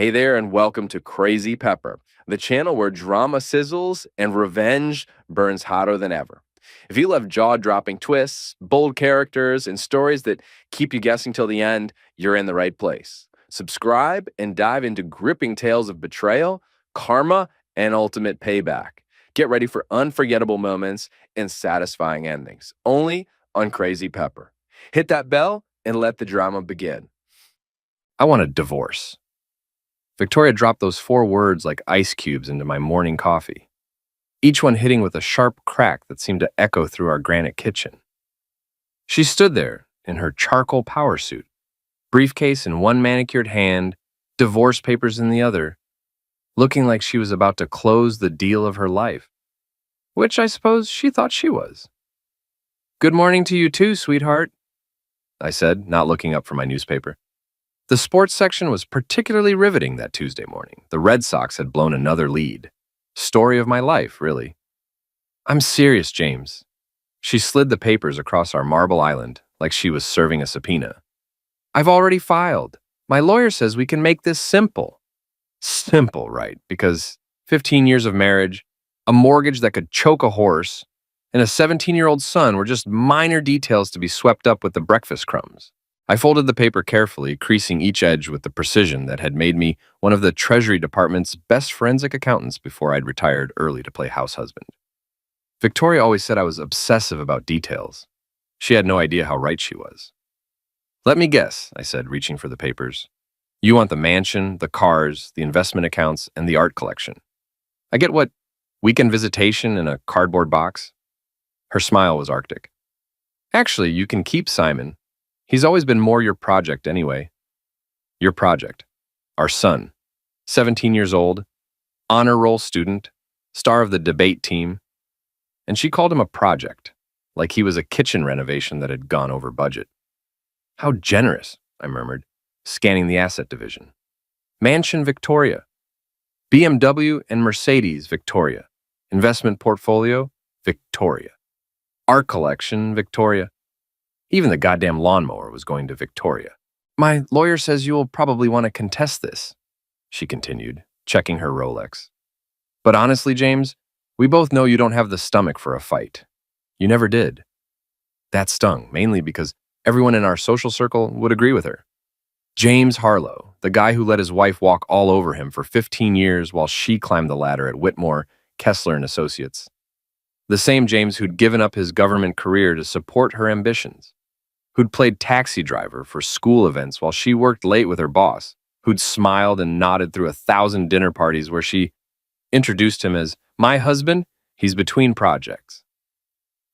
Hey there, and welcome to Crazy Pepper, the channel where drama sizzles and revenge burns hotter than ever. If you love jaw dropping twists, bold characters, and stories that keep you guessing till the end, you're in the right place. Subscribe and dive into gripping tales of betrayal, karma, and ultimate payback. Get ready for unforgettable moments and satisfying endings, only on Crazy Pepper. Hit that bell and let the drama begin. I want a divorce. Victoria dropped those 4 words like ice cubes into my morning coffee, each one hitting with a sharp crack that seemed to echo through our granite kitchen. She stood there in her charcoal power suit, briefcase in one manicured hand, divorce papers in the other, looking like she was about to close the deal of her life, which I suppose she thought she was. "Good morning to you too, sweetheart," I said, not looking up from my newspaper. The sports section was particularly riveting that Tuesday morning. The Red Sox had blown another lead. Story of my life, really. "I'm serious, James." She slid the papers across our marble island like she was serving a subpoena. "I've already filed. My lawyer says we can make this simple." Simple, right? Because 15 years of marriage, a mortgage that could choke a horse, and a 17-year-old son were just minor details to be swept up with the breakfast crumbs. I folded the paper carefully, creasing each edge with the precision that had made me one of the Treasury Department's best forensic accountants before I'd retired early to play house husband. Victoria always said I was obsessive about details. She had no idea how right she was. "Let me guess," I said, reaching for the papers. "You want the mansion, the cars, the investment accounts, and the art collection. I get what? Weekend visitation in a cardboard box?" Her smile was arctic. "Actually, you can keep Simon. He's always been more your project anyway." Your project. Our son. 17 years old, honor roll student, star of the debate team. And she called him a project, like he was a kitchen renovation that had gone over budget. "How generous," I murmured, scanning the asset division. "Mansion Victoria. BMW and Mercedes Victoria. Investment portfolio Victoria. Art collection Victoria. Even the goddamn lawnmower was going to Victoria. My lawyer says you will probably want to contest this," she continued, checking her Rolex. "But honestly, James, we both know you don't have the stomach for a fight. You never did." That stung, mainly because everyone in our social circle would agree with her. James Harlow, the guy who let his wife walk all over him for 15 years while she climbed the ladder at Whitmore, Kessler and Associates. The same James who'd given up his government career to support her ambitions, who'd played taxi driver for school events while she worked late with her boss, who'd smiled and nodded through 1,000 dinner parties where she introduced him as, "My husband, he's between projects."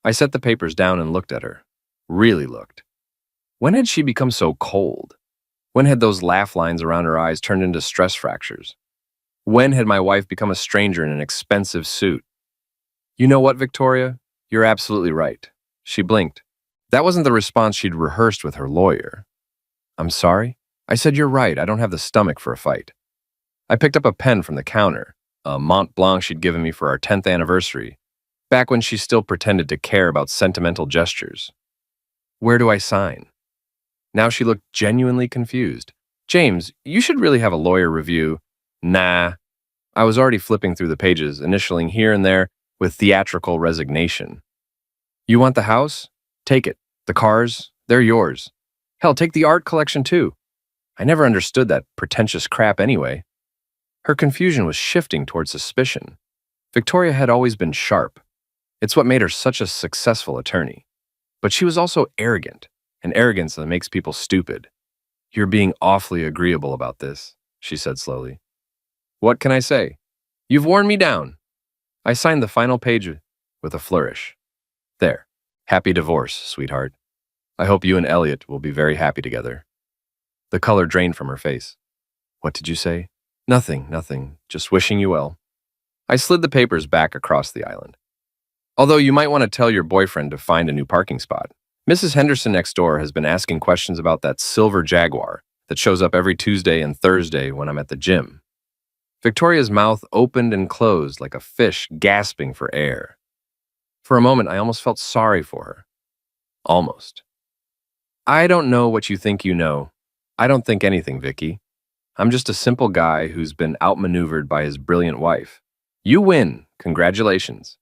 I set the papers down and looked at her. Really looked. When had she become so cold? When had those laugh lines around her eyes turned into stress fractures? When had my wife become a stranger in an expensive suit? "You know what, Victoria? You're absolutely right." She blinked. That wasn't the response she'd rehearsed with her lawyer. "I'm sorry?" I said, "You're right, I don't have the stomach for a fight." I picked up a pen from the counter, a Mont Blanc she'd given me for our 10th anniversary, back when she still pretended to care about sentimental gestures. "Where do I sign?" Now she looked genuinely confused. "James, you should really have a lawyer review." "Nah." I was already flipping through the pages, initialing here and there with theatrical resignation. "You want the house? Take it. The cars, they're yours. Hell, take the art collection too. I never understood that pretentious crap anyway." Her confusion was shifting toward suspicion. Victoria had always been sharp. It's what made her such a successful attorney. But she was also arrogant, and arrogance that makes people stupid. "You're being awfully agreeable about this," she said slowly. "What can I say? You've worn me down." I signed the final page with a flourish. "There. Happy divorce, sweetheart. I hope you and Elliot will be very happy together." The color drained from her face. "What did you say?" Nothing. Just wishing you well." I slid the papers back across the island. "Although you might want to tell your boyfriend to find a new parking spot. Mrs. Henderson next door has been asking questions about that silver Jaguar that shows up every Tuesday and Thursday when I'm at the gym." Victoria's mouth opened and closed like a fish gasping for air. For a moment, I almost felt sorry for her. Almost. "I don't know what you think you know. I don't think anything, Vicky. I'm just a simple guy who's been outmaneuvered by his brilliant wife. You win. Congratulations.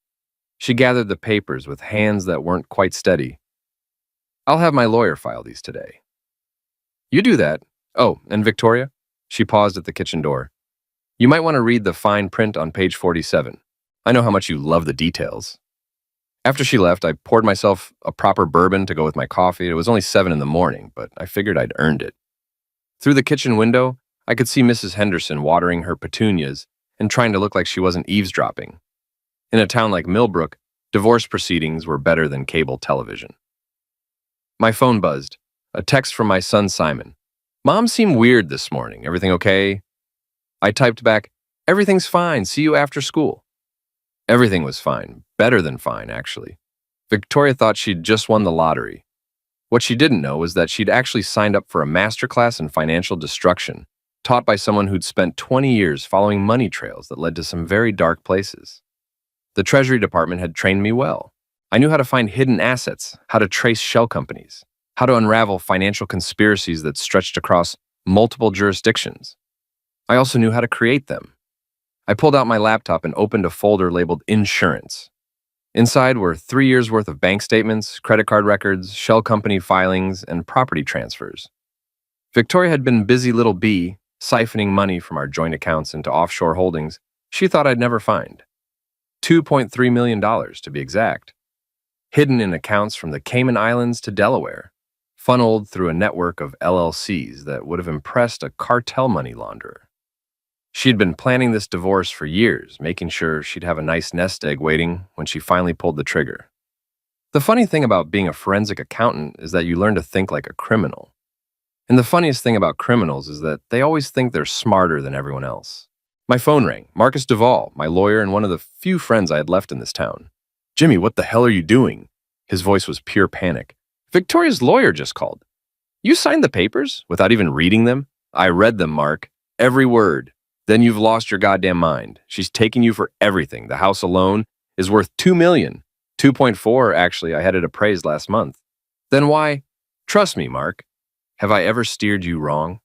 She gathered the papers with hands that weren't quite steady. I'll have my lawyer file these today. You do that. Oh, and Victoria? She paused at the kitchen door. You might want to read the fine print on page 47. I know how much you love the details. After she left, I poured myself a proper bourbon to go with my coffee. It was only 7 in the morning, but I figured I'd earned it. Through the kitchen window, I could see Mrs. Henderson watering her petunias and trying to look like she wasn't eavesdropping. In a town like Millbrook, divorce proceedings were better than cable television. My phone buzzed. A text from my son Simon. Mom seemed weird this morning. Everything okay? I typed back, everything's fine. See you after school. Everything was fine. Better than fine, actually. Victoria thought she'd just won the lottery. What she didn't know was that she'd actually signed up for a masterclass in financial destruction, taught by someone who'd spent 20 years following money trails that led to some very dark places. The Treasury Department had trained me well. I knew how to find hidden assets, how to trace shell companies, how to unravel financial conspiracies that stretched across multiple jurisdictions. I also knew how to create them. I pulled out my laptop and opened a folder labeled Insurance. Inside were 3 years' worth of bank statements, credit card records, shell company filings, and property transfers. Victoria had been busy little bee, siphoning money from our joint accounts into offshore holdings she thought I'd never find. $2.3 million, to be exact. Hidden in accounts from the Cayman Islands to Delaware, funneled through a network of LLCs that would have impressed a cartel money launderer. She'd been planning this divorce for years, making sure she'd have a nice nest egg waiting when she finally pulled the trigger. The funny thing about being a forensic accountant is that you learn to think like a criminal. And the funniest thing about criminals is that they always think they're smarter than everyone else. My phone rang. Marcus Duvall, my lawyer and one of the few friends I had left in this town. Jimmy, what the hell are you doing? His voice was pure panic. Victoria's lawyer just called. You signed the papers without even reading them? I read them, Mark. Every word. Then you've lost your goddamn mind. She's taking you for everything. The house alone is worth $2 million. 2.4, actually. I had it appraised last month. Then why? Trust me, Mark. Have I ever steered you wrong?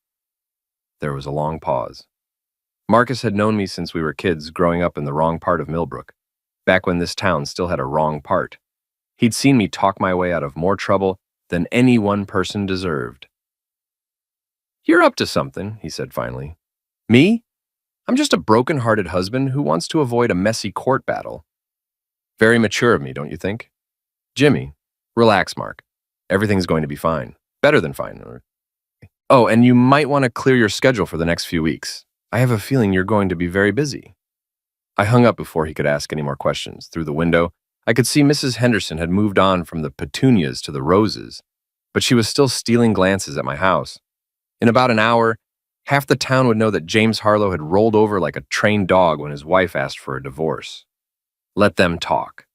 There was a long pause. Marcus had known me since we were kids, growing up in the wrong part of Millbrook, back when this town still had a wrong part. He'd seen me talk my way out of more trouble than any one person deserved. You're up to something, he said finally. Me? I'm just a broken-hearted husband who wants to avoid a messy court battle. Very mature of me, don't you think? Jimmy, relax, Mark. Everything's going to be fine. Better than fine. Oh, and you might want to clear your schedule for the next few weeks. I have a feeling you're going to be very busy. I hung up before he could ask any more questions. Through the window, I could see Mrs. Henderson had moved on from the petunias to the roses, but she was still stealing glances at my house. In about an hour, half the town would know that James Harlow had rolled over like a trained dog when his wife asked for a divorce. Let them talk.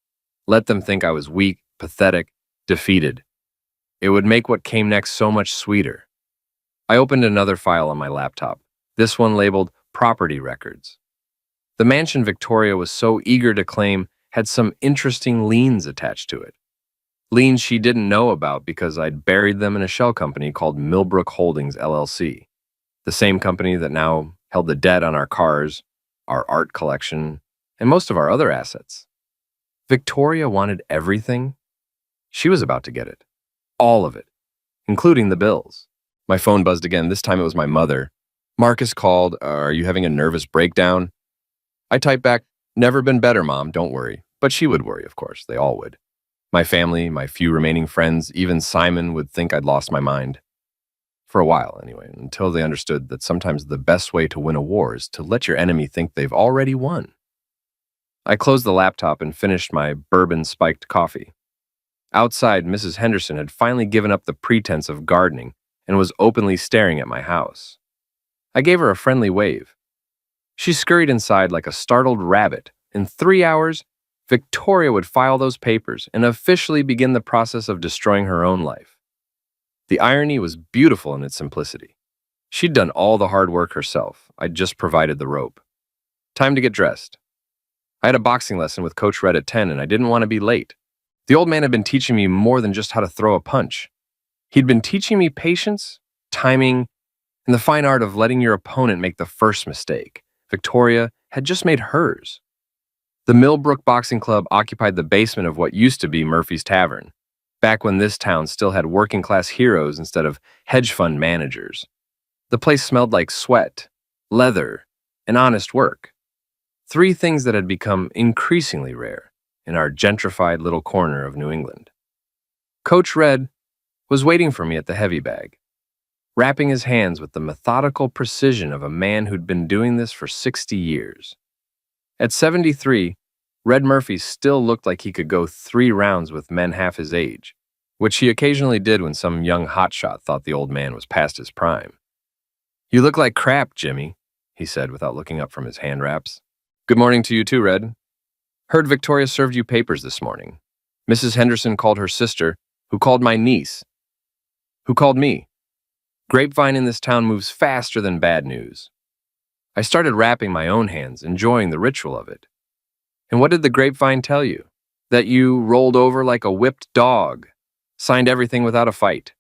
Let them think I was weak, pathetic, defeated. It would make what came next so much sweeter. I opened another file on my laptop, this one labeled Property Records. The mansion Victoria was so eager to claim had some interesting liens attached to it. Liens she didn't know about because I'd buried them in a shell company called Millbrook Holdings, LLC, the same company that now held the debt on our cars, our art collection, and most of our other assets. Victoria wanted everything. She was about to get it. All of it, including the bills. My phone buzzed again. This time it was my mother. Marcus called. Are you having a nervous breakdown? I typed back, never been better, Mom, don't worry. But she would worry, of course. They all would. My family, my few remaining friends, even Simon would think I'd lost my mind. For a while, anyway, until they understood that sometimes the best way to win a war is to let your enemy think they've already won. I closed the laptop and finished my bourbon-spiked coffee. Outside, Mrs. Henderson had finally given up the pretense of gardening and was openly staring at my house. I gave her a friendly wave. She scurried inside like a startled rabbit. In 3 hours, Victoria would file those papers and officially begin the process of destroying her own life. The irony was beautiful in its simplicity. She'd done all the hard work herself. I'd just provided the rope. Time to get dressed. I had a boxing lesson with Coach Red at 10, and I didn't want to be late. The old man had been teaching me more than just how to throw a punch. He'd been teaching me patience, timing, and the fine art of letting your opponent make the first mistake. Victoria had just made hers. The Millbrook Boxing Club occupied the basement of what used to be Murphy's Tavern, back when this town still had working-class heroes instead of hedge fund managers. The place smelled like sweat, leather, and honest work. Three things that had become increasingly rare in our gentrified little corner of New England. Coach Red was waiting for me at the heavy bag, wrapping his hands with the methodical precision of a man who'd been doing this for 60 years. At 73, Red Murphy still looked like he could go 3 rounds with men half his age, which he occasionally did when some young hotshot thought the old man was past his prime. "You look like crap, Jimmy," he said without looking up from his hand wraps. "Good morning to you too, Red. Heard Victoria served you papers this morning. Mrs. Henderson called her sister, who called my niece, who called me. Grapevine in this town moves faster than bad news." I started wrapping my own hands, enjoying the ritual of it. "And what did the grapevine tell you? That you rolled over like a whipped dog, signed everything without a fight."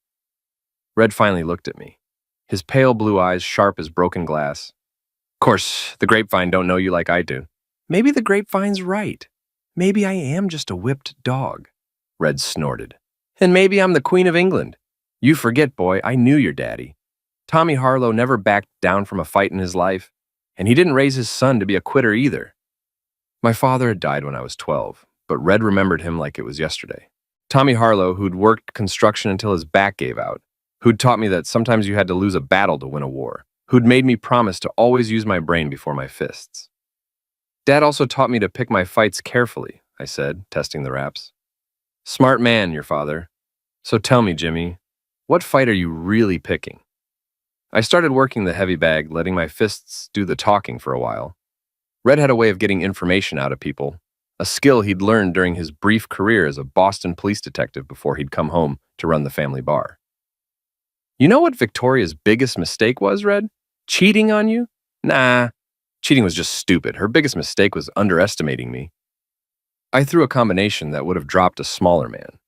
Red finally looked at me, his pale blue eyes sharp as broken glass. "Of course, the grapevine don't know you like I do." "Maybe the grapevine's right. Maybe I am just a whipped dog," Red snorted. "And maybe I'm the Queen of England. You forget, boy, I knew your daddy. Tommy Harlow never backed down from a fight in his life, and he didn't raise his son to be a quitter either." My father had died when I was 12, but Red remembered him like it was yesterday. Tommy Harlow, who'd worked construction until his back gave out, who'd taught me that sometimes you had to lose a battle to win a war, who'd made me promise to always use my brain before my fists. "Dad also taught me to pick my fights carefully," I said, testing the wraps. "Smart man, your father. So tell me, Jimmy, what fight are you really picking?" I started working the heavy bag, letting my fists do the talking for a while. Red had a way of getting information out of people, a skill he'd learned during his brief career as a Boston police detective before he'd come home to run the family bar. "You know what Victoria's biggest mistake was, Red? Cheating on you? Nah, cheating was just stupid. Her biggest mistake was underestimating me. I threw a combination that would have dropped a smaller man.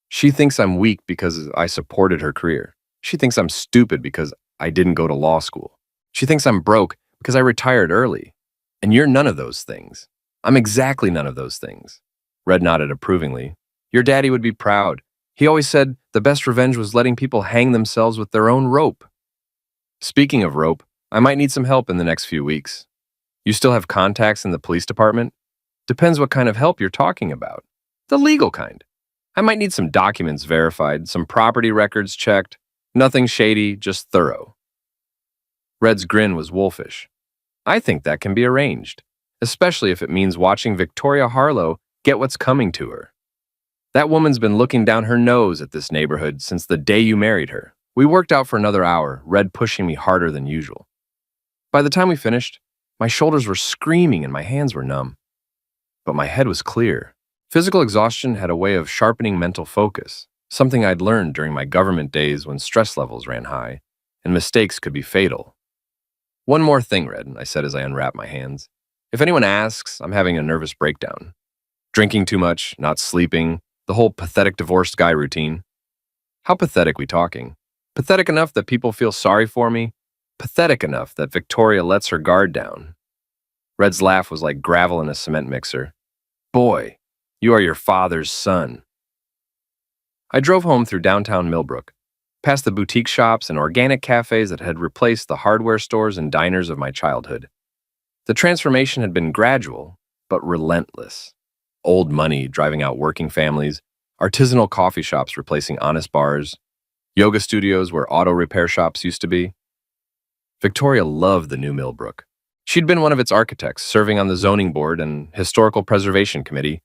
She thinks I'm weak because I supported her career. She thinks I'm stupid because I didn't go to law school. She thinks I'm broke because I retired early. And you're none of those things. I'm exactly none of those things." Red nodded approvingly. "Your daddy would be proud. He always said the best revenge was letting people hang themselves with their own rope." Speaking of rope, I might need some help in the next few weeks. You still have contacts in the police department? Depends what kind of help you're talking about. The legal kind. I might need some documents verified, some property records checked. Nothing shady, just thorough. Red's grin was wolfish. "I think that can be arranged, especially if it means watching Victoria Harlow get what's coming to her. That woman's been looking down her nose at this neighborhood since the day you married her." We worked out for another hour, Red pushing me harder than usual. By the time we finished, my shoulders were screaming and my hands were numb. But my head was clear. Physical exhaustion had a way of sharpening mental focus, something I'd learned during my government days when stress levels ran high, and mistakes could be fatal. "One more thing, Red," I said as I unwrapped my hands. "If anyone asks, I'm having a nervous breakdown. Drinking too much, not sleeping, the whole pathetic divorced guy routine." "How pathetic we talking? Pathetic enough that people feel sorry for me? Pathetic enough that Victoria lets her guard down?" Red's laugh was like gravel in a cement mixer. "Boy, you are your father's son." I drove home through downtown Millbrook, past the boutique shops and organic cafes that had replaced the hardware stores and diners of my childhood. The transformation had been gradual, but relentless. Old money driving out working families, artisanal coffee shops replacing honest bars, yoga studios where auto repair shops used to be. Victoria loved the new Millbrook. She'd been one of its architects, serving on the zoning board and historical preservation committee,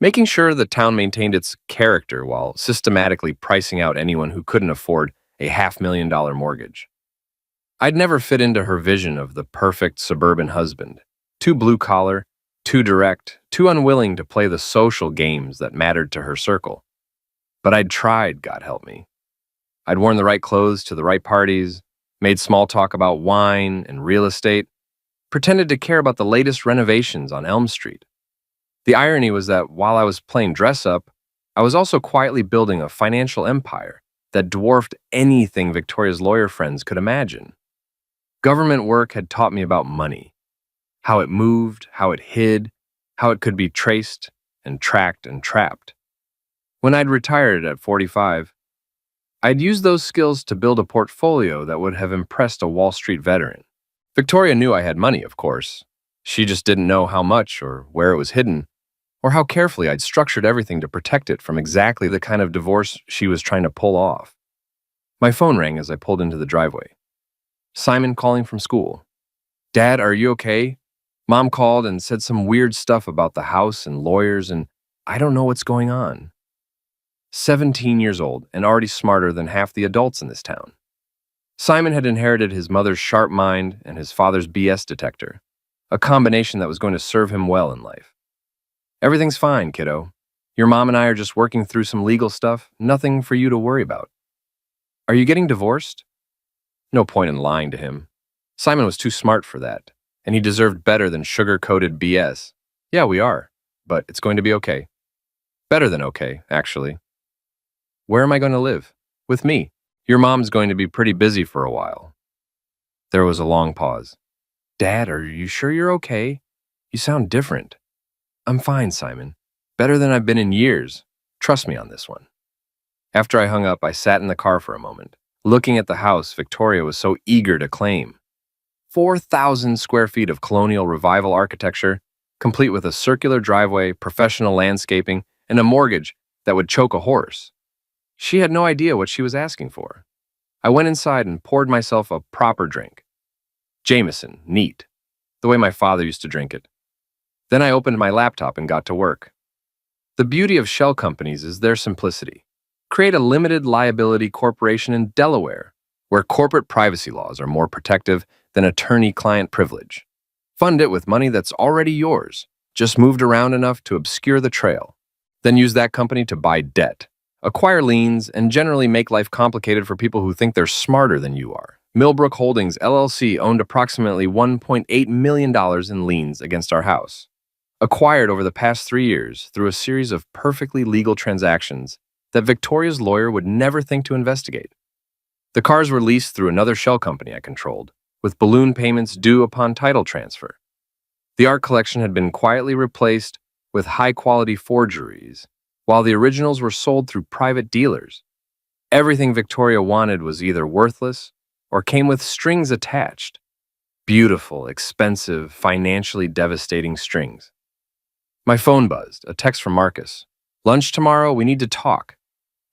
making sure the town maintained its character while systematically pricing out anyone who couldn't afford a $500,000 mortgage. I'd never fit into her vision of the perfect suburban husband, too blue-collar, too direct, too unwilling to play the social games that mattered to her circle. But I'd tried, God help me. I'd worn the right clothes to the right parties, made small talk about wine and real estate, pretended to care about the latest renovations on Elm Street. The irony was that while I was playing dress-up, I was also quietly building a financial empire that dwarfed anything Victoria's lawyer friends could imagine. Government work had taught me about money, how it moved, how it hid, how it could be traced and tracked and trapped. When I'd retired at 45, I'd used those skills to build a portfolio that would have impressed a Wall Street veteran. Victoria knew I had money, of course. She just didn't know how much or where it was hidden, or how carefully I'd structured everything to protect it from exactly the kind of divorce she was trying to pull off. My phone rang as I pulled into the driveway. Simon calling from school. "Dad, are you okay? Mom called and said some weird stuff about the house and lawyers, and I don't know what's going on." 17 years old and already smarter than half the adults in this town. Simon had inherited his mother's sharp mind and his father's BS detector, a combination that was going to serve him well in life. "Everything's fine, kiddo. Your mom and I are just working through some legal stuff, nothing for you to worry about." "Are you getting divorced?" No point in lying to him. Simon was too smart for that, and he deserved better than sugar-coated BS. "Yeah, we are, but it's going to be okay. Better than okay, actually." "Where am I going to live?" "With me. Your mom's going to be pretty busy for a while." There was a long pause. "Dad, are you sure you're okay? You sound different." "I'm fine, Simon. Better than I've been in years. Trust me on this one." After I hung up, I sat in the car for a moment, looking at the house Victoria was so eager to claim. 4,000 square feet of colonial revival architecture, complete with a circular driveway, professional landscaping, and a mortgage that would choke a horse. She had no idea what she was asking for. I went inside and poured myself a proper drink. Jameson, neat, the way my father used to drink it. Then I opened my laptop and got to work. The beauty of shell companies is their simplicity. Create a limited liability corporation in Delaware, where corporate privacy laws are more protective than attorney-client privilege. Fund it with money that's already yours, just moved around enough to obscure the trail. Then use that company to buy debt, acquire liens, and generally make life complicated for people who think they're smarter than you are. Millbrook Holdings, LLC owned approximately $1.8 million in liens against our house, acquired over the past 3 years through a series of perfectly legal transactions that Victoria's lawyer would never think to investigate. The cars were leased through another shell company I controlled, with balloon payments due upon title transfer. The art collection had been quietly replaced with high-quality forgeries, while the originals were sold through private dealers. Everything Victoria wanted was either worthless or came with strings attached. Beautiful, expensive, financially devastating strings. My phone buzzed, a text from Marcus. "Lunch tomorrow, we need to talk."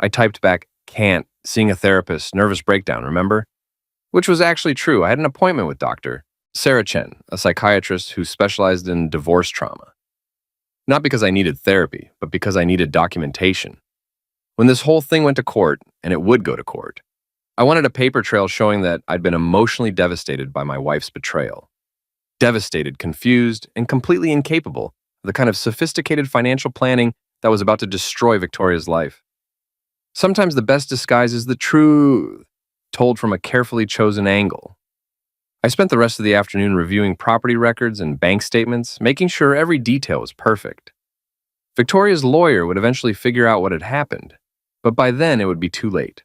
I typed back, "Can't, seeing a therapist, nervous breakdown, remember?" Which was actually true. I had an appointment with Dr. Sarah Chen, a psychiatrist who specialized in divorce trauma. Not because I needed therapy, but because I needed documentation. When this whole thing went to court, and it would go to court, I wanted a paper trail showing that I'd been emotionally devastated by my wife's betrayal. Devastated, confused, and completely incapable of the kind of sophisticated financial planning that was about to destroy Victoria's life. Sometimes the best disguise is the truth, told from a carefully chosen angle. I spent the rest of the afternoon reviewing property records and bank statements, making sure every detail was perfect. Victoria's lawyer would eventually figure out what had happened, but by then it would be too late.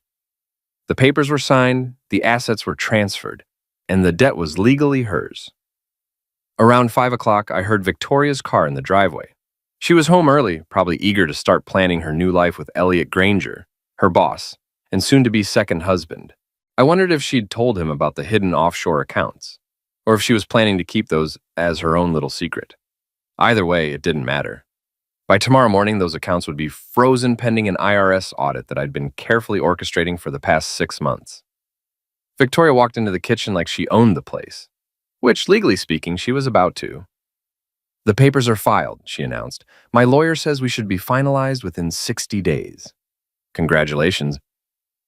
The papers were signed, the assets were transferred, and the debt was legally hers. Around 5 o'clock, I heard Victoria's car in the driveway. She was home early, probably eager to start planning her new life with Elliot Granger, her boss, and soon-to-be second husband. I wondered if she'd told him about the hidden offshore accounts, or if she was planning to keep those as her own little secret. Either way, it didn't matter. By tomorrow morning, those accounts would be frozen pending an IRS audit that I'd been carefully orchestrating for the past 6 months. Victoria walked into the kitchen like she owned the place, which, legally speaking, she was about to. "The papers are filed," she announced. "My lawyer says we should be finalized within 60 days. "Congratulations,"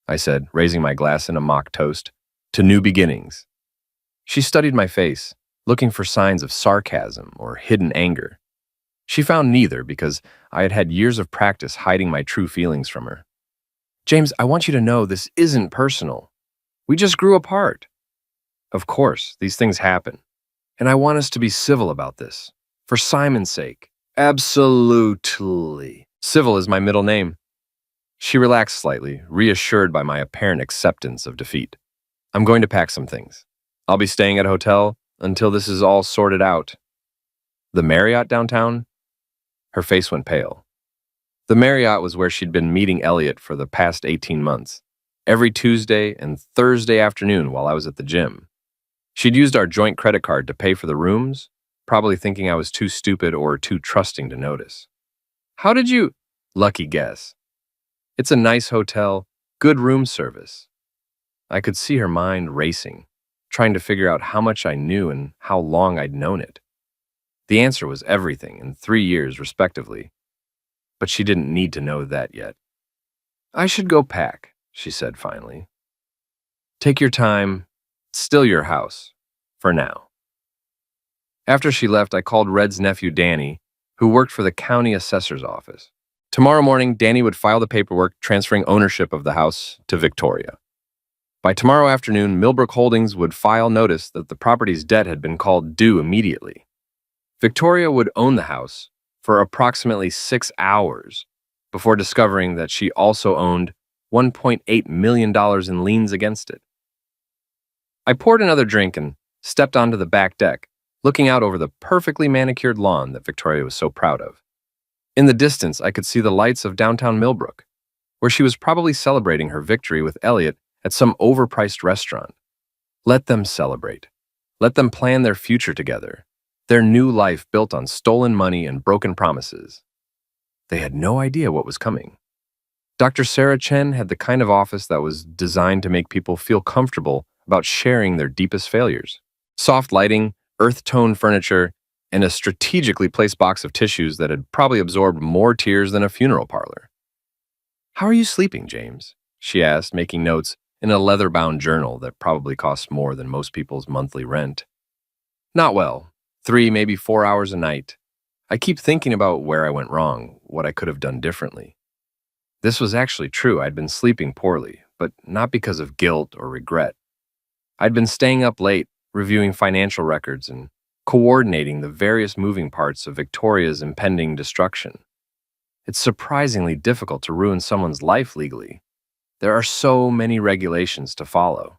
I said, raising my glass in a mock toast, "to new beginnings." She studied my face, looking for signs of sarcasm or hidden anger. She found neither because I had had years of practice hiding my true feelings from her. "James, I want you to know this isn't personal. We just grew apart." "Of course, these things happen. And I want us to be civil about this. For Simon's sake." "Absolutely. Civil is my middle name." She relaxed slightly, reassured by my apparent acceptance of defeat. I'm going to pack some things. I'll be staying at a hotel until this is all sorted out. The Marriott downtown? Her face went pale. The Marriott was where she'd been meeting Elliot for the past 18 months, every Tuesday and Thursday afternoon while I was at the gym. She'd used our joint credit card to pay for the rooms, probably thinking I was too stupid or too trusting to notice. How did you? Lucky guess. It's a nice hotel, good room service. I could see her mind racing, trying to figure out how much I knew and how long I'd known it. The answer was everything in 3 years, respectively. But she didn't need to know that yet. I should go pack, she said finally. Take your time. It's still your house. For now. After she left, I called Red's nephew, Danny, who worked for the county assessor's office. Tomorrow morning, Danny would file the paperwork transferring ownership of the house to Victoria. By tomorrow afternoon, Millbrook Holdings would file notice that the property's debt had been called due immediately. Victoria would own the house for approximately 6 hours before discovering that she also owned $1.8 million in liens against it. I poured another drink and stepped onto the back deck, looking out over the perfectly manicured lawn that Victoria was so proud of. In the distance, I could see the lights of downtown Millbrook, where she was probably celebrating her victory with Elliot at some overpriced restaurant. Let them celebrate. Let them plan their future together, their new life built on stolen money and broken promises. They had no idea what was coming. Dr. Sarah Chen had the kind of office that was designed to make people feel comfortable about sharing their deepest failures. Soft lighting, earth-tone furniture, and a strategically placed box of tissues that had probably absorbed more tears than a funeral parlor. How are you sleeping, James? She asked, making notes in a leather-bound journal that probably cost more than most people's monthly rent. Not well. 3, maybe 4 hours a night. I keep thinking about where I went wrong, what I could have done differently. This was actually true. I'd been sleeping poorly, but not because of guilt or regret. I'd been staying up late, reviewing financial records and coordinating the various moving parts of Victoria's impending destruction. It's surprisingly difficult to ruin someone's life legally. There are so many regulations to follow.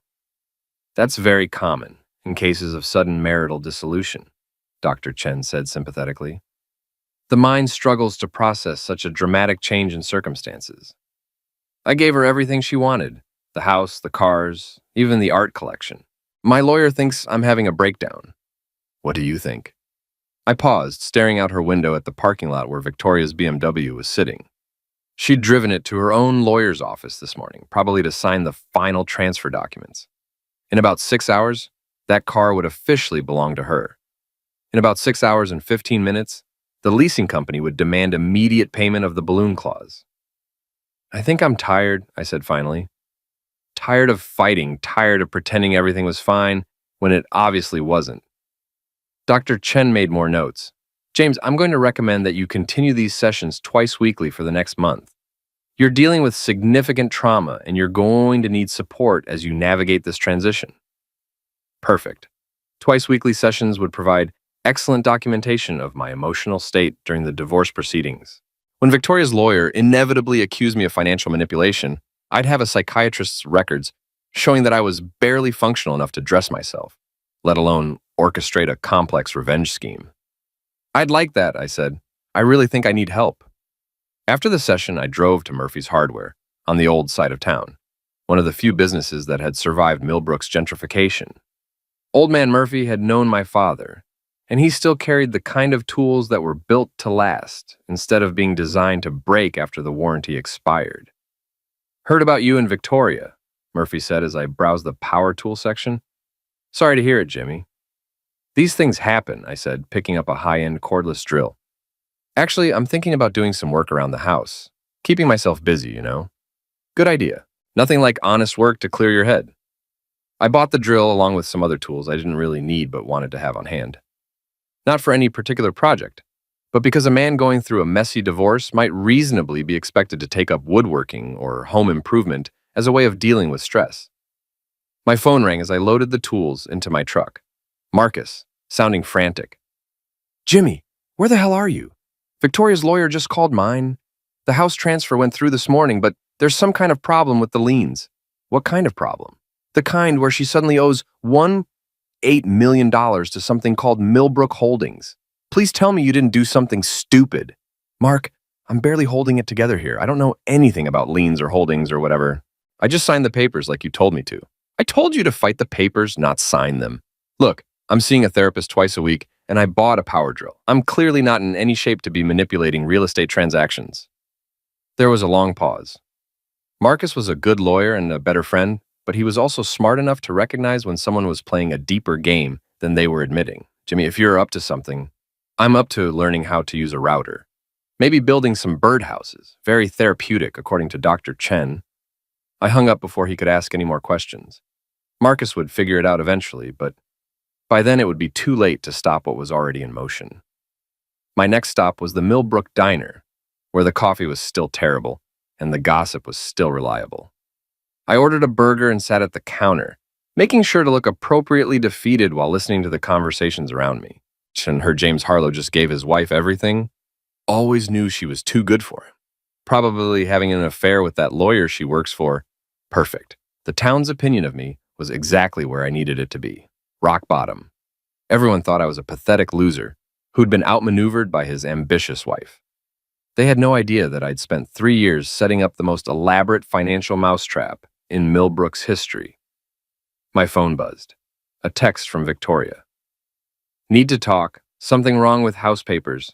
That's very common in cases of sudden marital dissolution, Dr. Chen said sympathetically. The mind struggles to process such a dramatic change in circumstances. I gave her everything she wanted, the house, the cars, even the art collection. My lawyer thinks I'm having a breakdown. What do you think? I paused, staring out her window at the parking lot where Victoria's BMW was sitting. She'd driven it to her own lawyer's office this morning, probably to sign the final transfer documents. In about 6 hours, that car would officially belong to her. In about 6 hours and 15 minutes, the leasing company would demand immediate payment of the balloon clause. I think I'm tired, I said finally. Tired of fighting, tired of pretending everything was fine when it obviously wasn't. Dr. Chen made more notes. James, I'm going to recommend that you continue these sessions twice weekly for the next month. You're dealing with significant trauma and you're going to need support as you navigate this transition. Perfect. Twice weekly sessions would provide excellent documentation of my emotional state during the divorce proceedings. When Victoria's lawyer inevitably accused me of financial manipulation, I'd have a psychiatrist's records showing that I was barely functional enough to dress myself, let alone orchestrate a complex revenge scheme. I'd like that, I said. I really think I need help. After the session, I drove to Murphy's Hardware, on the old side of town, one of the few businesses that had survived Millbrook's gentrification. Old Man Murphy had known my father, and he still carried the kind of tools that were built to last, instead of being designed to break after the warranty expired. Heard about you and Victoria, Murphy said as I browsed the power tool section. Sorry to hear it, Jimmy. These things happen, I said, picking up a high-end cordless drill. Actually, I'm thinking about doing some work around the house. Keeping myself busy, you know. Good idea. Nothing like honest work to clear your head. I bought the drill along with some other tools I didn't really need but wanted to have on hand. Not for any particular project, but because a man going through a messy divorce might reasonably be expected to take up woodworking or home improvement as a way of dealing with stress. My phone rang as I loaded the tools into my truck. Marcus, sounding frantic. Jimmy, where the hell are you? Victoria's lawyer just called mine. The house transfer went through this morning, but There's some kind of problem with the liens. What kind of problem? The kind where she suddenly owes $1.8 million to something called Millbrook Holdings. Please tell me you didn't do something stupid. Mark, I'm barely holding it together here. I don't know anything about liens or holdings or whatever. I just signed the papers like you told me to. I told you to fight the papers, not sign them. Look, I'm seeing a therapist twice a week, and I bought a power drill. I'm clearly not in any shape to be manipulating real estate transactions. There was a long pause. Marcus was a good lawyer and a better friend, but he was also smart enough to recognize when someone was playing a deeper game than they were admitting. Jimmy, if you're up to something, I'm up to learning how to use a router. Maybe building some birdhouses. Very therapeutic, according to Dr. Chen. I hung up before he could ask any more questions. Marcus would figure it out eventually, but by then it would be too late to stop what was already in motion. My next stop was the Millbrook Diner, where the coffee was still terrible and the gossip was still reliable. I ordered a burger and sat at the counter, making sure to look appropriately defeated while listening to the conversations around me. And heard James Harlow just gave his wife everything. Always knew she was too good for him. Probably having an affair with that lawyer she works for. Perfect. The town's opinion of me was exactly where I needed it to be. Rock bottom. Everyone thought I was a pathetic loser who'd been outmaneuvered by his ambitious wife. They had no idea that I'd spent 3 years setting up the most elaborate financial mousetrap in Millbrook's history. My phone buzzed. A text from Victoria. Need to talk. Something wrong with house papers.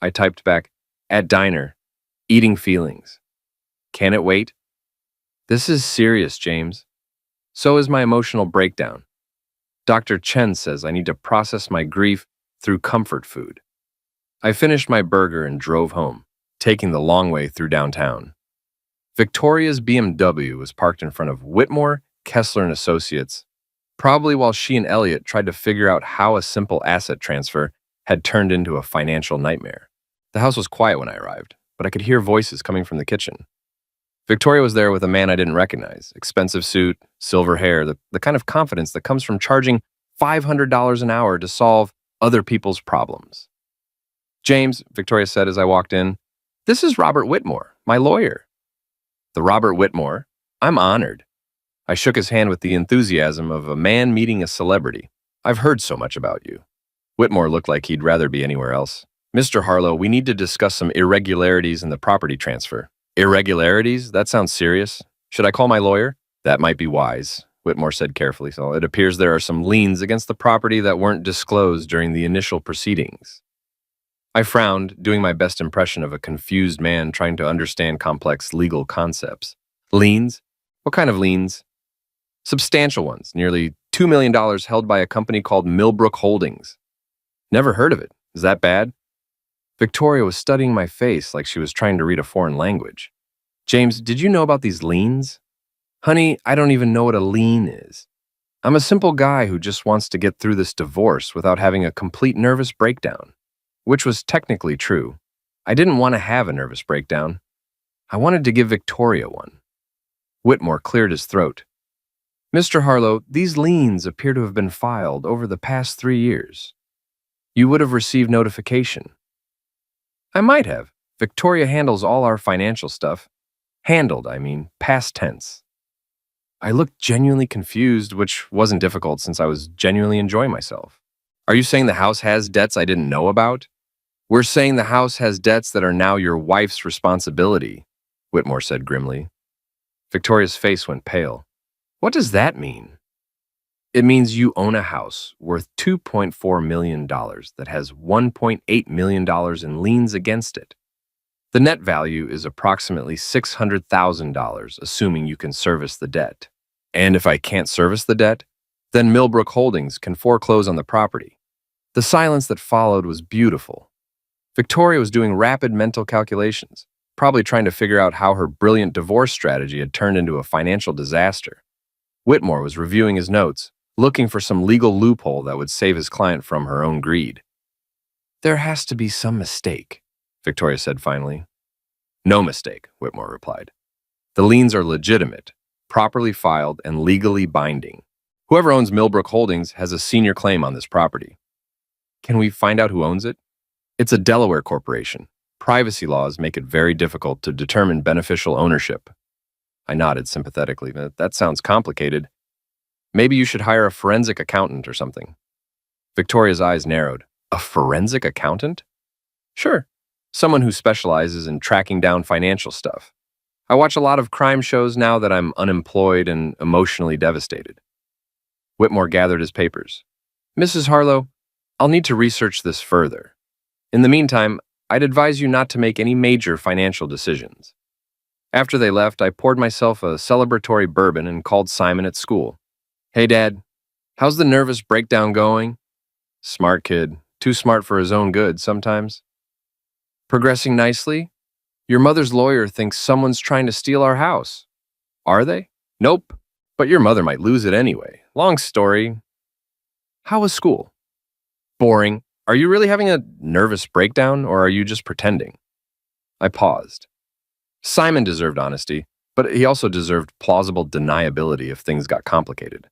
I typed back, at diner. Eating feelings. Can it wait? This is serious, James. So is my emotional breakdown. Dr. Chen says I need to process my grief through comfort food. I finished my burger and drove home, taking the long way through downtown. Victoria's BMW was parked in front of Whitmore, Kessler & Associates, probably while she and Elliot tried to figure out how a simple asset transfer had turned into a financial nightmare. The house was quiet when I arrived, but I could hear voices coming from the kitchen. Victoria was there with a man I didn't recognize. Expensive suit, silver hair, the kind of confidence that comes from charging $500 an hour to solve other people's problems. James, Victoria said as I walked in, this is Robert Whitmore, my lawyer. The Robert Whitmore? I'm honored. I shook his hand with the enthusiasm of a man meeting a celebrity. I've heard so much about you. Whitmore looked like he'd rather be anywhere else. Mr. Harlow, we need to discuss some irregularities in the property transfer. Irregularities? That sounds serious. Should I call my lawyer? That might be wise, Whitmore said carefully. So it appears there are some liens against the property that weren't disclosed during the initial proceedings. I frowned, doing my best impression of a confused man trying to understand complex legal concepts. Liens? What kind of liens? Substantial ones, nearly $2 million held by a company called Millbrook Holdings. Never heard of it. Is that bad? Victoria was studying my face like she was trying to read a foreign language. James, did you know about these liens? Honey, I don't even know what a lien is. I'm a simple guy who just wants to get through this divorce without having a complete nervous breakdown. Which was technically true. I didn't want to have a nervous breakdown. I wanted to give Victoria one. Whitmore cleared his throat. Mr. Harlow, these liens appear to have been filed over the past 3 years. You would have received notification. I might have. Victoria handles all our financial stuff. Handled, I mean, past tense. I looked genuinely confused, which wasn't difficult since I was genuinely enjoying myself. Are you saying the house has debts I didn't know about? We're saying the house has debts that are now your wife's responsibility, Whitmore said grimly. Victoria's face went pale. What does that mean? It means you own a house worth $2.4 million that has $1.8 million in liens against it. The net value is approximately $600,000, assuming you can service the debt. And if I can't service the debt, then Millbrook Holdings can foreclose on the property. The silence that followed was beautiful. Victoria was doing rapid mental calculations, probably trying to figure out how her brilliant divorce strategy had turned into a financial disaster. Whitmore was reviewing his notes, looking for some legal loophole that would save his client from her own greed. There has to be some mistake, Victoria said finally. No mistake, Whitmore replied. The liens are legitimate, properly filed, and legally binding. Whoever owns Millbrook Holdings has a senior claim on this property. Can we find out who owns it? It's a Delaware corporation. Privacy laws make it very difficult to determine beneficial ownership. I nodded sympathetically. That sounds complicated. Maybe you should hire a forensic accountant or something." Victoria's eyes narrowed. A forensic accountant? Sure. Someone who specializes in tracking down financial stuff. I watch a lot of crime shows now that I'm unemployed and emotionally devastated. Whitmore gathered his papers. "Mrs. Harlow, I'll need to research this further. In the meantime, I'd advise you not to make any major financial decisions." After they left, I poured myself a celebratory bourbon and called Simon at school. "Hey, Dad, how's the nervous breakdown going?" "Smart kid. Too smart for his own good sometimes." "Progressing nicely? Your mother's lawyer thinks someone's trying to steal our house." "Are they?" "Nope. But your mother might lose it anyway. Long story." "How was school?" "Boring. Are you really having a nervous breakdown, or are you just pretending?" I paused. Simon deserved honesty, but he also deserved plausible deniability if things got complicated.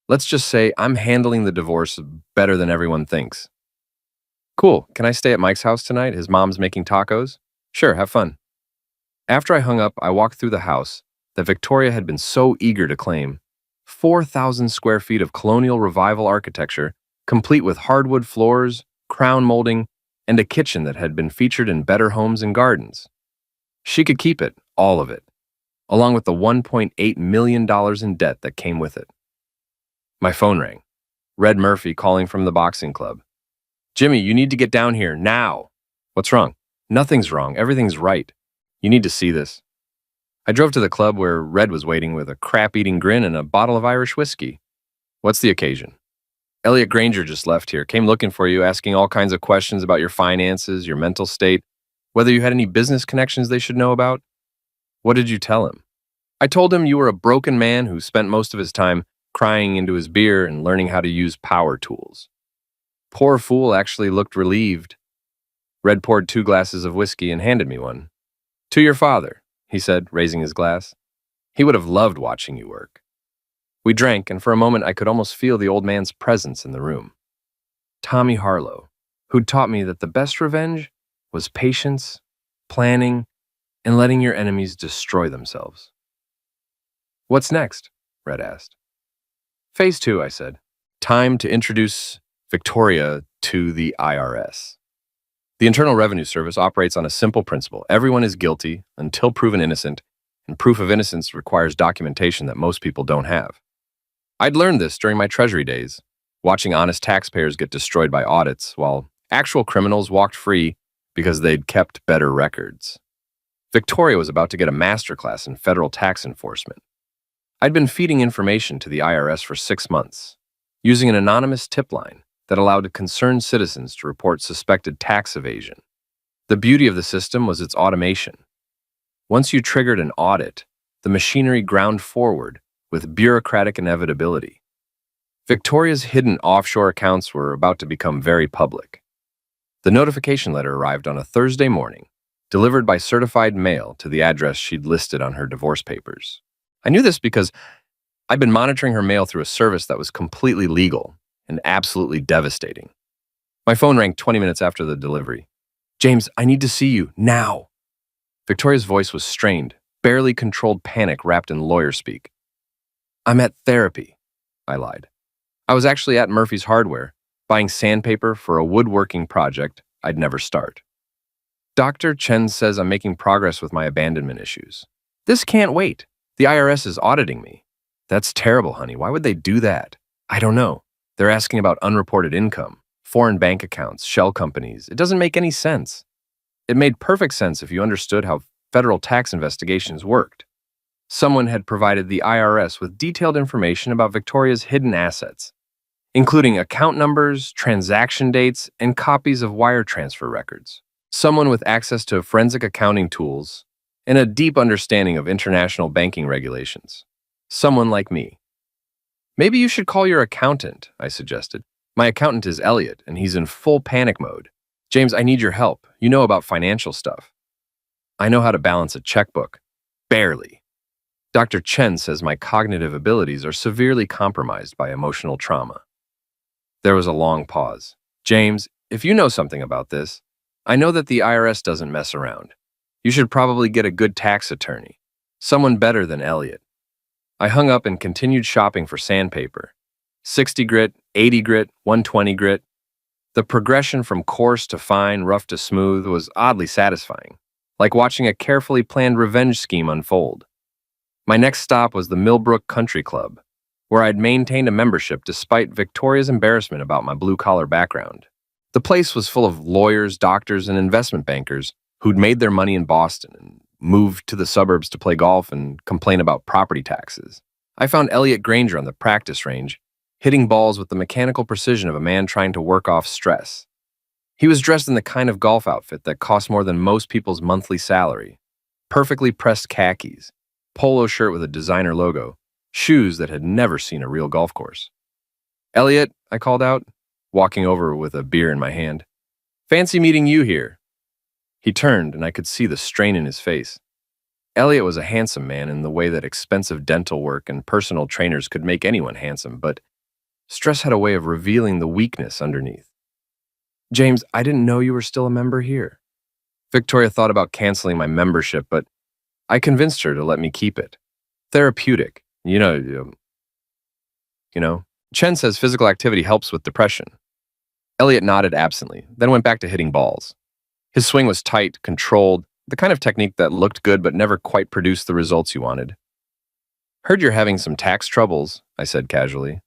Let's just say I'm handling the divorce better than everyone thinks. "Cool. Can I stay at Mike's house tonight? His mom's making tacos." "Sure, have fun." After I hung up, I walked through the house that Victoria had been so eager to claim. 4,000 square feet of colonial revival architecture, complete with hardwood floors, crown molding, and a kitchen that had been featured in Better Homes and Gardens. She could keep it, all of it, along with the $1.8 million in debt that came with it. My phone rang. Red Murphy calling from the boxing club. "Jimmy, you need to get down here, now." "What's wrong?" "Nothing's wrong. Everything's right. You need to see this." I drove to the club where Red was waiting with a crap-eating grin and a bottle of Irish whiskey. "What's the occasion?" "Elliot Granger just left here, came looking for you, asking all kinds of questions about your finances, your mental state, whether you had any business connections they should know about." "What did you tell him?" "I told him you were a broken man who spent most of his time crying into his beer and learning how to use power tools." Poor fool actually looked relieved. Red poured 2 glasses of whiskey and handed me one. "To your father," he said, raising his glass. "He would have loved watching you work." We drank, and for a moment I could almost feel the old man's presence in the room. Tommy Harlow, who'd taught me that the best revenge was patience, planning, and letting your enemies destroy themselves. "What's next?" Red asked. "Phase 2, I said. "Time to introduce Victoria to the IRS. The Internal Revenue Service operates on a simple principle. Everyone is guilty until proven innocent, and proof of innocence requires documentation that most people don't have. I'd learned this during my Treasury days, watching honest taxpayers get destroyed by audits, while actual criminals walked free because they'd kept better records. Victoria was about to get a masterclass in federal tax enforcement. I'd been feeding information to the IRS for 6 months, using an anonymous tip line that allowed concerned citizens to report suspected tax evasion. The beauty of the system was its automation. Once you triggered an audit, the machinery ground forward with bureaucratic inevitability. Victoria's hidden offshore accounts were about to become very public. The notification letter arrived on a Thursday morning, delivered by certified mail to the address she'd listed on her divorce papers. I knew this because I'd been monitoring her mail through a service that was completely legal and absolutely devastating. My phone rang 20 minutes after the delivery. "James, I need to see you, now." Victoria's voice was strained, barely controlled panic wrapped in lawyer speak. "I'm at therapy," I lied. I was actually at Murphy's Hardware, buying sandpaper for a woodworking project I'd never start. "Dr. Chen says I'm making progress with my abandonment issues." "This can't wait. The IRS is auditing me." "That's terrible, honey. Why would they do that?" "I don't know. They're asking about unreported income, foreign bank accounts, shell companies. It doesn't make any sense." It made perfect sense if you understood how federal tax investigations worked. Someone had provided the IRS with detailed information about Victoria's hidden assets, including account numbers, transaction dates, and copies of wire transfer records. Someone with access to forensic accounting tools and a deep understanding of international banking regulations. Someone like me. "Maybe you should call your accountant," I suggested. "My accountant is Elliot, and he's in full panic mode. James, I need your help. You know about financial stuff." "I know how to balance a checkbook." "Barely." "Dr. Chen says my cognitive abilities are severely compromised by emotional trauma." There was a long pause. "James, if you know something about this, I know that the IRS doesn't mess around. You should probably get a good tax attorney." Someone better than Elliot. I hung up and continued shopping for sandpaper. 60 grit, 80 grit, 120 grit. The progression from coarse to fine, rough to smooth was oddly satisfying, like watching a carefully planned revenge scheme unfold. My next stop was the Millbrook Country Club, where I'd maintained a membership despite Victoria's embarrassment about my blue-collar background. The place was full of lawyers, doctors, and investment bankers who'd made their money in Boston and moved to the suburbs to play golf and complain about property taxes. I found Elliot Granger on the practice range, hitting balls with the mechanical precision of a man trying to work off stress. He was dressed in the kind of golf outfit that costs more than most people's monthly salary. Perfectly pressed khakis, polo shirt with a designer logo, shoes that had never seen a real golf course. "Elliot," I called out, walking over with a beer in my hand. "Fancy meeting you here." He turned, and I could see the strain in his face. Elliot was a handsome man in the way that expensive dental work and personal trainers could make anyone handsome, but stress had a way of revealing the weakness underneath. "James, I didn't know you were still a member here." Victoria thought about canceling my membership, but I convinced her to let me keep it. Therapeutic. Chen says physical activity helps with depression. Elliot nodded absently, then went back to hitting balls. His swing was tight, controlled, the kind of technique that looked good but never quite produced the results you wanted. "Heard you're having some tax troubles," I said casually.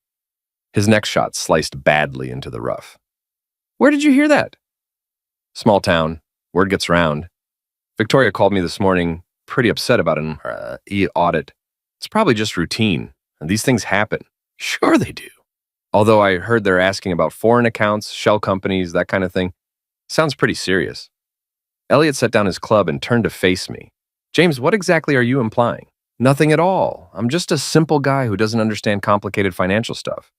His next shot sliced badly into the rough. "Where did you hear that?" "Small town. Word gets around. Victoria called me this morning, pretty upset about an audit. It's probably just routine, and these things happen." "Sure they do." "Although I heard they're asking about foreign accounts, shell companies, that kind of thing. Sounds pretty serious." Elliot set down his club and turned to face me. "James, what exactly are you implying?" "Nothing at all. I'm just a simple guy who doesn't understand complicated financial stuff.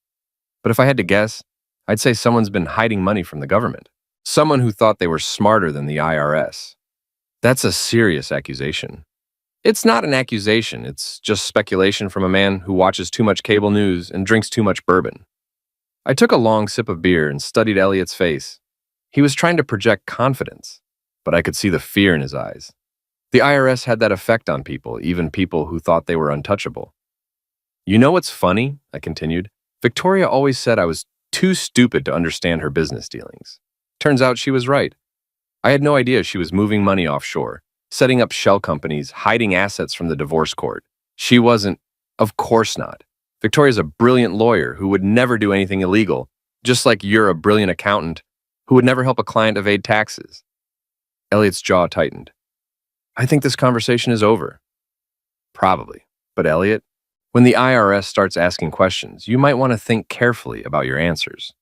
But if I had to guess, I'd say someone's been hiding money from the government. Someone who thought they were smarter than the IRS. That's a serious accusation." "It's not an accusation. It's just speculation from a man who watches too much cable news and drinks too much bourbon." I took a long sip of beer and studied Elliot's face. He was trying to project confidence, but I could see the fear in his eyes. The IRS had that effect on people, even people who thought they were untouchable. "You know what's funny?" I continued. "Victoria always said I was too stupid to understand her business dealings. Turns out she was right. I had no idea she was moving money offshore, setting up shell companies, hiding assets from the divorce court. She wasn't. Of course not. Victoria's a brilliant lawyer who would never do anything illegal, just like you're a brilliant accountant who would never help a client evade taxes." Elliot's jaw tightened. "I think this conversation is over." "Probably. But Elliot, when the IRS starts asking questions, you might want to think carefully about your answers.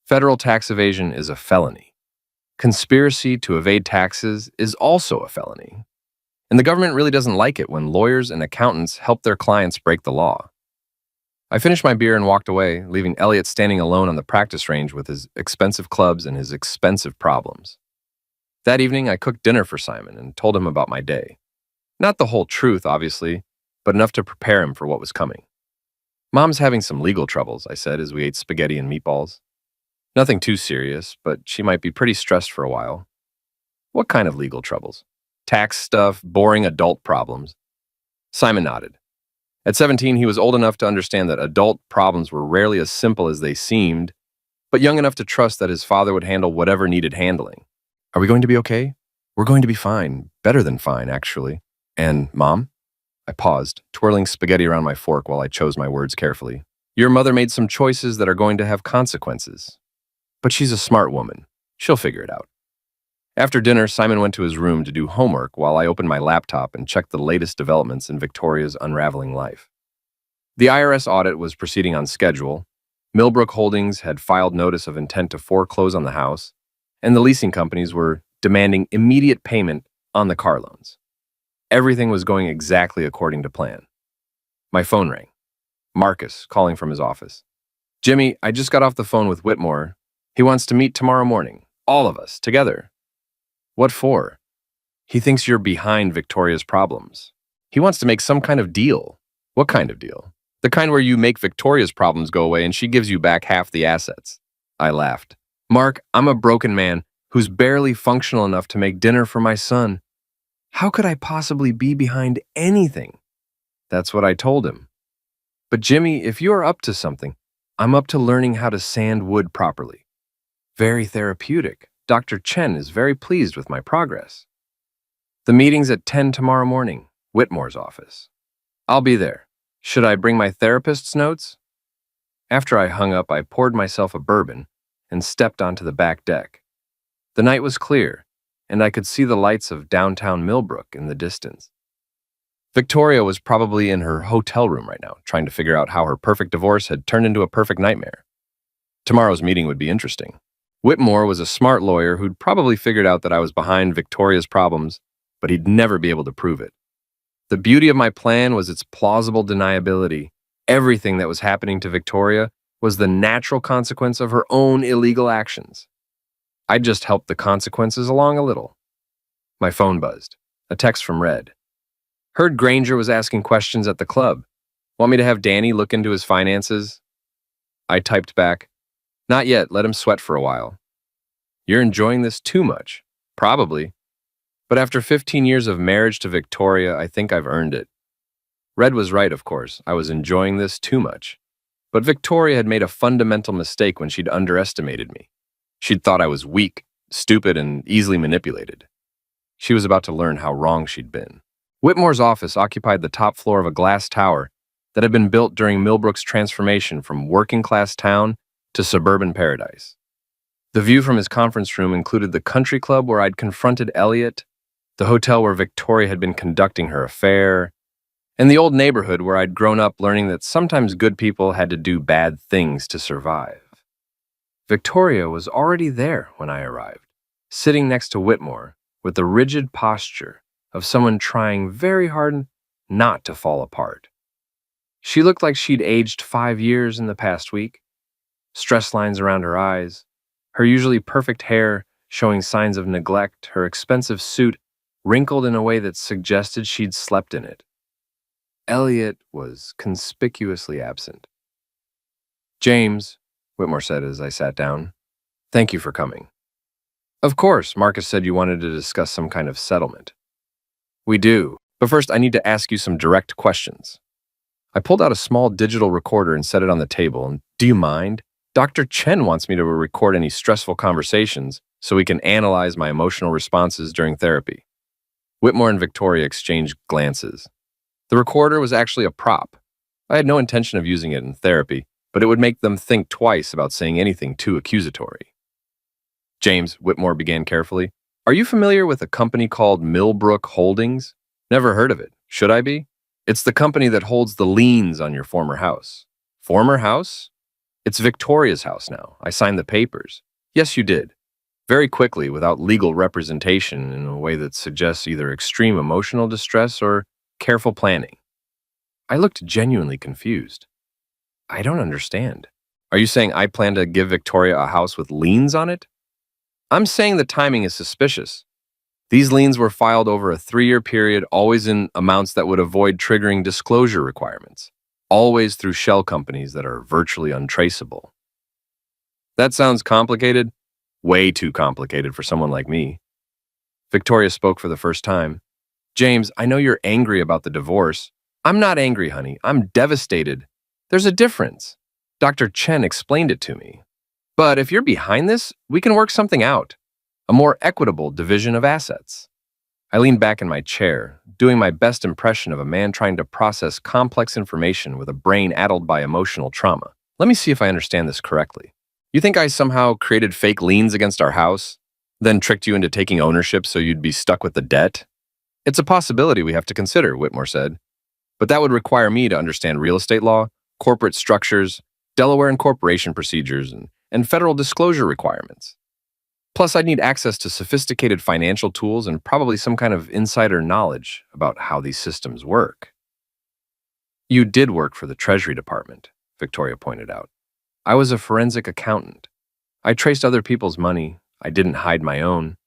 Federal tax evasion is a felony. Conspiracy to evade taxes is also a felony. And the government really doesn't like it when lawyers and accountants help their clients break the law." I finished my beer and walked away, leaving Elliot standing alone on the practice range with his expensive clubs and his expensive problems. That evening, I cooked dinner for Simon and told him about my day. Not the whole truth, obviously, but enough to prepare him for what was coming. "Mom's having some legal troubles," I said as we ate spaghetti and meatballs. "Nothing too serious, but she might be pretty stressed for a while." "What kind of legal troubles?" "Tax stuff, boring adult problems." Simon nodded. At 17, he was old enough to understand that adult problems were rarely as simple as they seemed, but young enough to trust that his father would handle whatever needed handling. "Are we going to be okay?" "We're going to be fine. Better than fine, actually." "And Mom?" I paused, twirling spaghetti around my fork while I chose my words carefully. "Your mother made some choices that are going to have consequences. But she's a smart woman. She'll figure it out." After dinner, Simon went to his room to do homework while I opened my laptop and checked the latest developments in Victoria's unraveling life. The IRS audit was proceeding on schedule. Millbrook Holdings had filed notice of intent to foreclose on the house, and the leasing companies were demanding immediate payment on the car loans. Everything was going exactly according to plan. My phone rang. Marcus, calling from his office. "Jimmy, I just got off the phone with Whitmore. He wants to meet tomorrow morning. All of us, together." "What for?" "He thinks you're behind Victoria's problems. He wants to make some kind of deal." "What kind of deal?" "The kind where you make Victoria's problems go away and she gives you back half the assets." I laughed. "Mark, I'm a broken man who's barely functional enough to make dinner for my son. How could I possibly be behind anything? That's what I told him. But Jimmy, if you are up to something, I'm up to learning how to sand wood properly. Very therapeutic. Dr. Chen is very pleased with my progress. The meeting's at 10 tomorrow morning, Whitmore's office. I'll be there. Should I bring my therapist's notes? After I hung up, I poured myself a bourbon and stepped onto the back deck. The night was clear, and I could see the lights of downtown Millbrook in the distance. Victoria was probably in her hotel room right now, trying to figure out how her perfect divorce had turned into a perfect nightmare. Tomorrow's meeting would be interesting. Whitmore was a smart lawyer who'd probably figured out that I was behind Victoria's problems, but he'd never be able to prove it. The beauty of my plan was its plausible deniability. Everything that was happening to Victoria was the natural consequence of her own illegal actions. I'd just helped the consequences along a little. My phone buzzed. A text from Red. Heard Granger was asking questions at the club. Want me to have Danny look into his finances? I typed back, not yet, let him sweat for a while. You're enjoying this too much. Probably. But after 15 years of marriage to Victoria, I think I've earned it. Red was right, of course. I was enjoying this too much. But Victoria had made a fundamental mistake when she'd underestimated me. She'd thought I was weak, stupid, and easily manipulated. She was about to learn how wrong she'd been. Whitmore's office occupied the top floor of a glass tower that had been built during Millbrook's transformation from working-class town to suburban paradise. The view from his conference room included the country club where I'd confronted Elliot, the hotel where Victoria had been conducting her affair, and the old neighborhood where I'd grown up learning that sometimes good people had to do bad things to survive. Victoria was already there when I arrived, sitting next to Whitmore with the rigid posture of someone trying very hard not to fall apart. She looked like she'd aged 5 years in the past week, stress lines around her eyes, her usually perfect hair showing signs of neglect, her expensive suit wrinkled in a way that suggested she'd slept in it. Elliot was conspicuously absent. James, Whitmore said as I sat down, thank you for coming. Of course, Marcus said you wanted to discuss some kind of settlement. We do, but first I need to ask you some direct questions. I pulled out a small digital recorder and set it on the table, and do you mind? Dr. Chen wants me to record any stressful conversations so we can analyze my emotional responses during therapy. Whitmore and Victoria exchanged glances. The recorder was actually a prop. I had no intention of using it in therapy, but it would make them think twice about saying anything too accusatory. James, Whitmore began carefully, are you familiar with a company called Millbrook Holdings? Never heard of it. Should I be? It's the company that holds the liens on your former house. Former house? It's Victoria's house now. I signed the papers. Yes, you did. Very quickly, without legal representation, in a way that suggests either extreme emotional distress or careful planning. I looked genuinely confused. I don't understand. Are you saying I plan to give Victoria a house with liens on it? I'm saying the timing is suspicious. These liens were filed over a 3-year period, always in amounts that would avoid triggering disclosure requirements, always through shell companies that are virtually untraceable. That sounds complicated. Way too complicated for someone like me. Victoria spoke for the first time. James, I know you're angry about the divorce. I'm not angry, honey. I'm devastated. There's a difference. Dr. Chen explained it to me. But if you're behind this, we can work something out. A more equitable division of assets. I leaned back in my chair, doing my best impression of a man trying to process complex information with a brain addled by emotional trauma. Let me see if I understand this correctly. You think I somehow created fake liens against our house, then tricked you into taking ownership so you'd be stuck with the debt? It's a possibility we have to consider, Whitmore said. But that would require me to understand real estate law, corporate structures, Delaware incorporation procedures, and federal disclosure requirements. Plus, I'd need access to sophisticated financial tools and probably some kind of insider knowledge about how these systems work. You did work for the Treasury Department, Victoria pointed out. I was a forensic accountant. I traced other people's money. I didn't hide my own.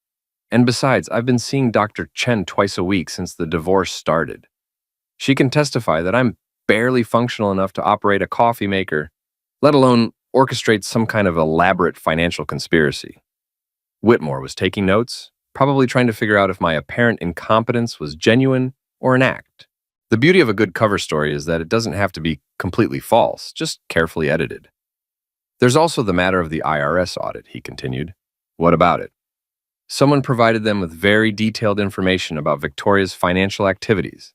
And besides, I've been seeing Dr. Chen twice a week since the divorce started. She can testify that I'm barely functional enough to operate a coffee maker, let alone orchestrate some kind of elaborate financial conspiracy. Whitmore was taking notes, probably trying to figure out if my apparent incompetence was genuine or an act. The beauty of a good cover story is that it doesn't have to be completely false, just carefully edited. There's also the matter of the IRS audit, he continued. What about it? Someone provided them with very detailed information about Victoria's financial activities,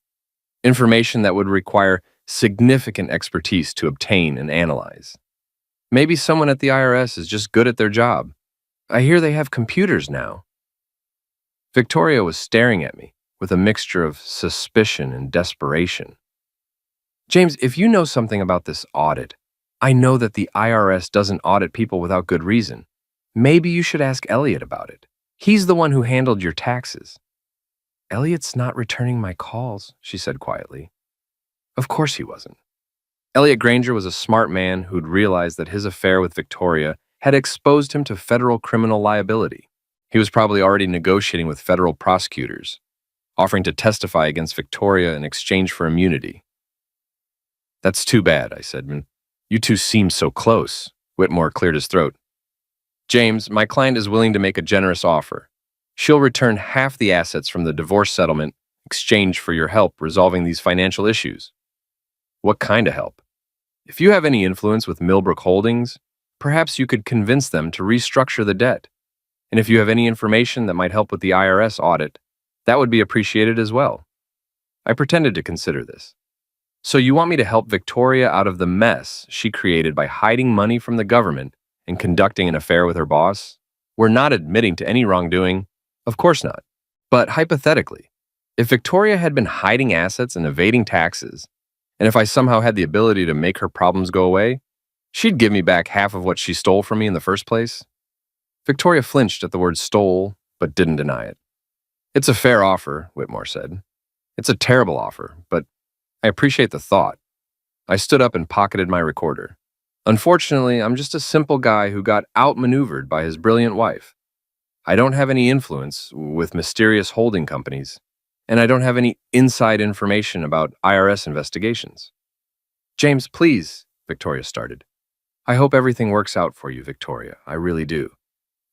information that would require significant expertise to obtain and analyze. Maybe someone at the IRS is just good at their job. I hear they have computers now. Victoria was staring at me with a mixture of suspicion and desperation. James, if you know something about this audit, I know that the IRS doesn't audit people without good reason. Maybe you should ask Elliot about it. He's the one who handled your taxes. Elliot's not returning my calls, she said quietly. Of course he wasn't. Elliot Granger was a smart man who'd realized that his affair with Victoria had exposed him to federal criminal liability. He was probably already negotiating with federal prosecutors, offering to testify against Victoria in exchange for immunity. That's too bad, I said. You two seem so close. Whitmore cleared his throat. James, my client is willing to make a generous offer. She'll return half the assets from the divorce settlement in exchange for your help resolving these financial issues. What kind of help? If you have any influence with Millbrook Holdings, perhaps you could convince them to restructure the debt. And if you have any information that might help with the IRS audit, that would be appreciated as well. I pretended to consider this. So you want me to help Victoria out of the mess she created by hiding money from the government and conducting an affair with her boss? We're not admitting to any wrongdoing. Of course not. But hypothetically, if Victoria had been hiding assets and evading taxes, and if I somehow had the ability to make her problems go away, she'd give me back half of what she stole from me in the first place. Victoria flinched at the word stole, but didn't deny it. It's a fair offer, Whitmore said. It's a terrible offer, but I appreciate the thought. I stood up and pocketed my recorder. Unfortunately, I'm just a simple guy who got outmaneuvered by his brilliant wife. I don't have any influence with mysterious holding companies, and I don't have any inside information about IRS investigations. James, please, Victoria started. I hope everything works out for you, Victoria. I really do.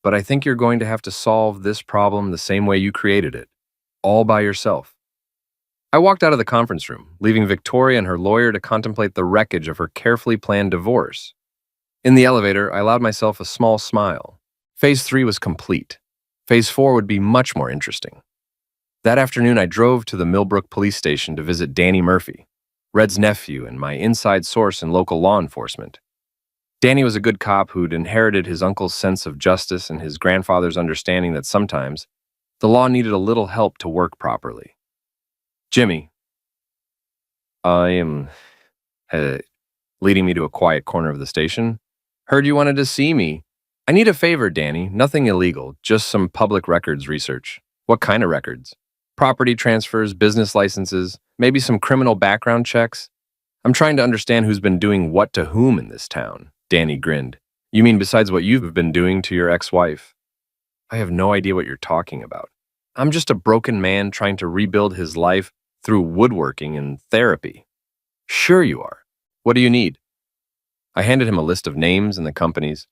But I think you're going to have to solve this problem the same way you created it, all by yourself. I walked out of the conference room, leaving Victoria and her lawyer to contemplate the wreckage of her carefully planned divorce. In the elevator, I allowed myself a small smile. Phase 3 was complete. Phase 4 would be much more interesting. That afternoon, I drove to the Millbrook police station to visit Danny Murphy, Red's nephew and my inside source in local law enforcement. Danny was a good cop who'd inherited his uncle's sense of justice and his grandfather's understanding that sometimes the law needed a little help to work properly. Jimmy, I am leading me to a quiet corner of the station. Heard you wanted to see me. I need a favor, Danny. Nothing illegal, just some public records research. What kind of records? Property transfers, business licenses, maybe some criminal background checks. I'm trying to understand who's been doing what to whom in this town. Danny grinned. You mean besides what you've been doing to your ex-wife? I have no idea what you're talking about. I'm just a broken man trying to rebuild his life through woodworking and therapy. Sure you are. What do you need? I handed him a list of names and the companies.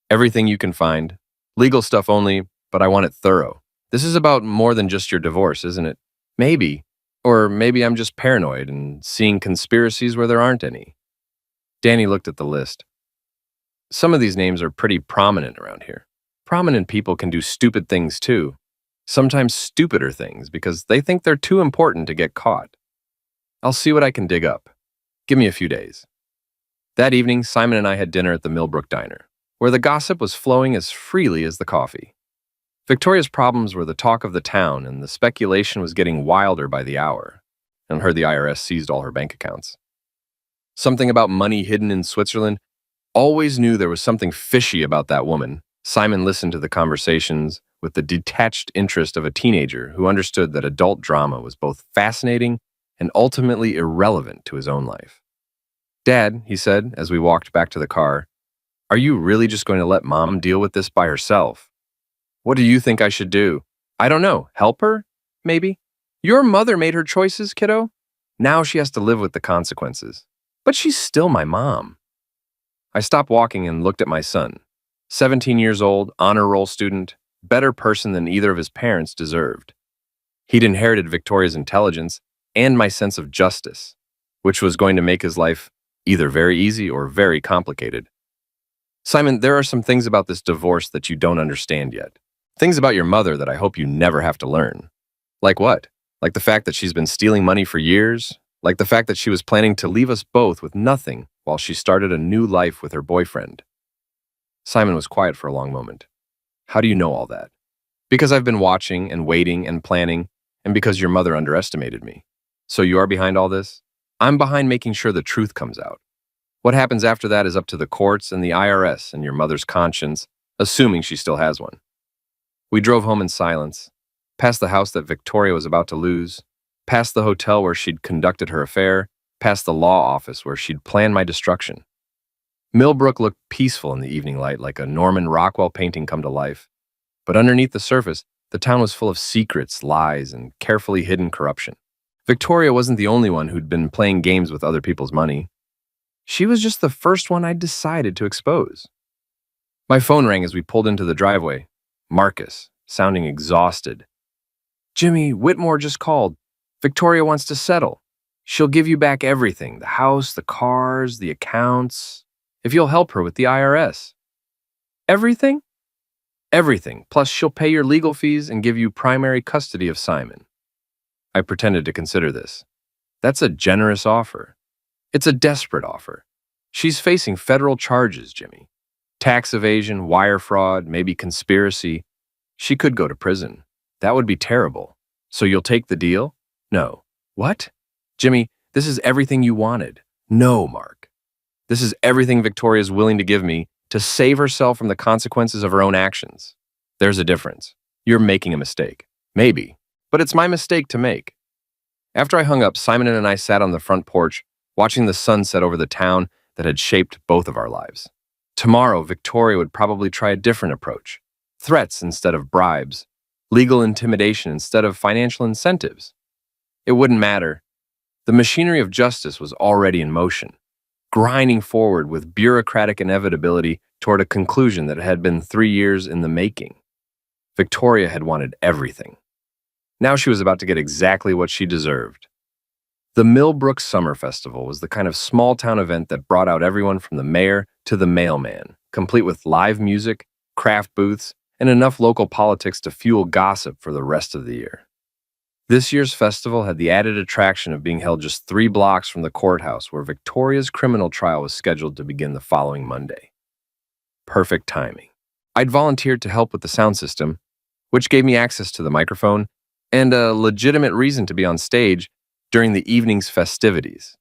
Everything you can find. Legal stuff only, but I want it thorough. This is about more than just your divorce, isn't it? Maybe. Or maybe I'm just paranoid and seeing conspiracies where there aren't any. Danny looked at the list. Some of these names are pretty prominent around here. Prominent people can do stupid things too. Sometimes stupider things because they think they're too important to get caught. I'll see what I can dig up. Give me a few days. That evening, Simon and I had dinner at the Millbrook Diner, where the gossip was flowing as freely as the coffee. Victoria's problems were the talk of the town, and the speculation was getting wilder by the hour, and heard the IRS seized all her bank accounts. Something about money hidden in Switzerland. Always knew there was something fishy about that woman. Simon listened to the conversations with the detached interest of a teenager who understood that adult drama was both fascinating and ultimately irrelevant to his own life. Dad, he said as we walked back to the car, are you really just going to let Mom deal with this by herself? What do you think I should do? I don't know. Help her? Maybe. Your mother made her choices, kiddo. Now she has to live with the consequences. But she's still my mom. I stopped walking and looked at my son. 17 years old, honor roll student, better person than either of his parents deserved. He'd inherited Victoria's intelligence and my sense of justice, which was going to make his life either very easy or very complicated. Simon, there are some things about this divorce that you don't understand yet. Things about your mother that I hope you never have to learn. Like what? Like the fact that she's been stealing money for years? Like the fact that she was planning to leave us both with nothing while she started a new life with her boyfriend? Simon was quiet for a long moment. How do you know all that? Because I've been watching and waiting and planning, and because your mother underestimated me. So you are behind all this? I'm behind making sure the truth comes out. What happens after that is up to the courts and the IRS and your mother's conscience, assuming she still has one. We drove home in silence, past the house that Victoria was about to lose, past the hotel where she'd conducted her affair, past the law office where she'd planned my destruction. Millbrook looked peaceful in the evening light, like a Norman Rockwell painting come to life. But underneath the surface, the town was full of secrets, lies, and carefully hidden corruption. Victoria wasn't the only one who'd been playing games with other people's money. She was just the first one I'd decided to expose. My phone rang as we pulled into the driveway. Marcus, sounding exhausted. "Jimmy, Whitmore just called. Victoria wants to settle. She'll give you back everything, the house, the cars, the accounts, if you'll help her with the IRS. Everything? Everything, plus she'll pay your legal fees and give you primary custody of Simon." I pretended to consider this. That's a generous offer. It's a desperate offer. She's facing federal charges, Jimmy. Tax evasion, wire fraud, maybe conspiracy. She could go to prison. That would be terrible. So you'll take the deal? No. What? Jimmy, this is everything you wanted. No, Mark. This is everything Victoria's willing to give me to save herself from the consequences of her own actions. There's a difference. You're making a mistake. Maybe. But it's my mistake to make. After I hung up, Simon and I sat on the front porch, watching the sun set over the town that had shaped both of our lives. Tomorrow, Victoria would probably try a different approach. Threats instead of bribes. Legal intimidation instead of financial incentives. It wouldn't matter. The machinery of justice was already in motion, grinding forward with bureaucratic inevitability toward a conclusion that had been 3 years in the making. Victoria had wanted everything. Now she was about to get exactly what she deserved. The Millbrook Summer Festival was the kind of small-town event that brought out everyone from the mayor to the mailman, complete with live music, craft booths, and enough local politics to fuel gossip for the rest of the year. This year's festival had the added attraction of being held just 3 blocks from the courthouse where Victoria's criminal trial was scheduled to begin the following Monday. Perfect timing. I'd volunteered to help with the sound system, which gave me access to the microphone and a legitimate reason to be on stage during the evening's festivities.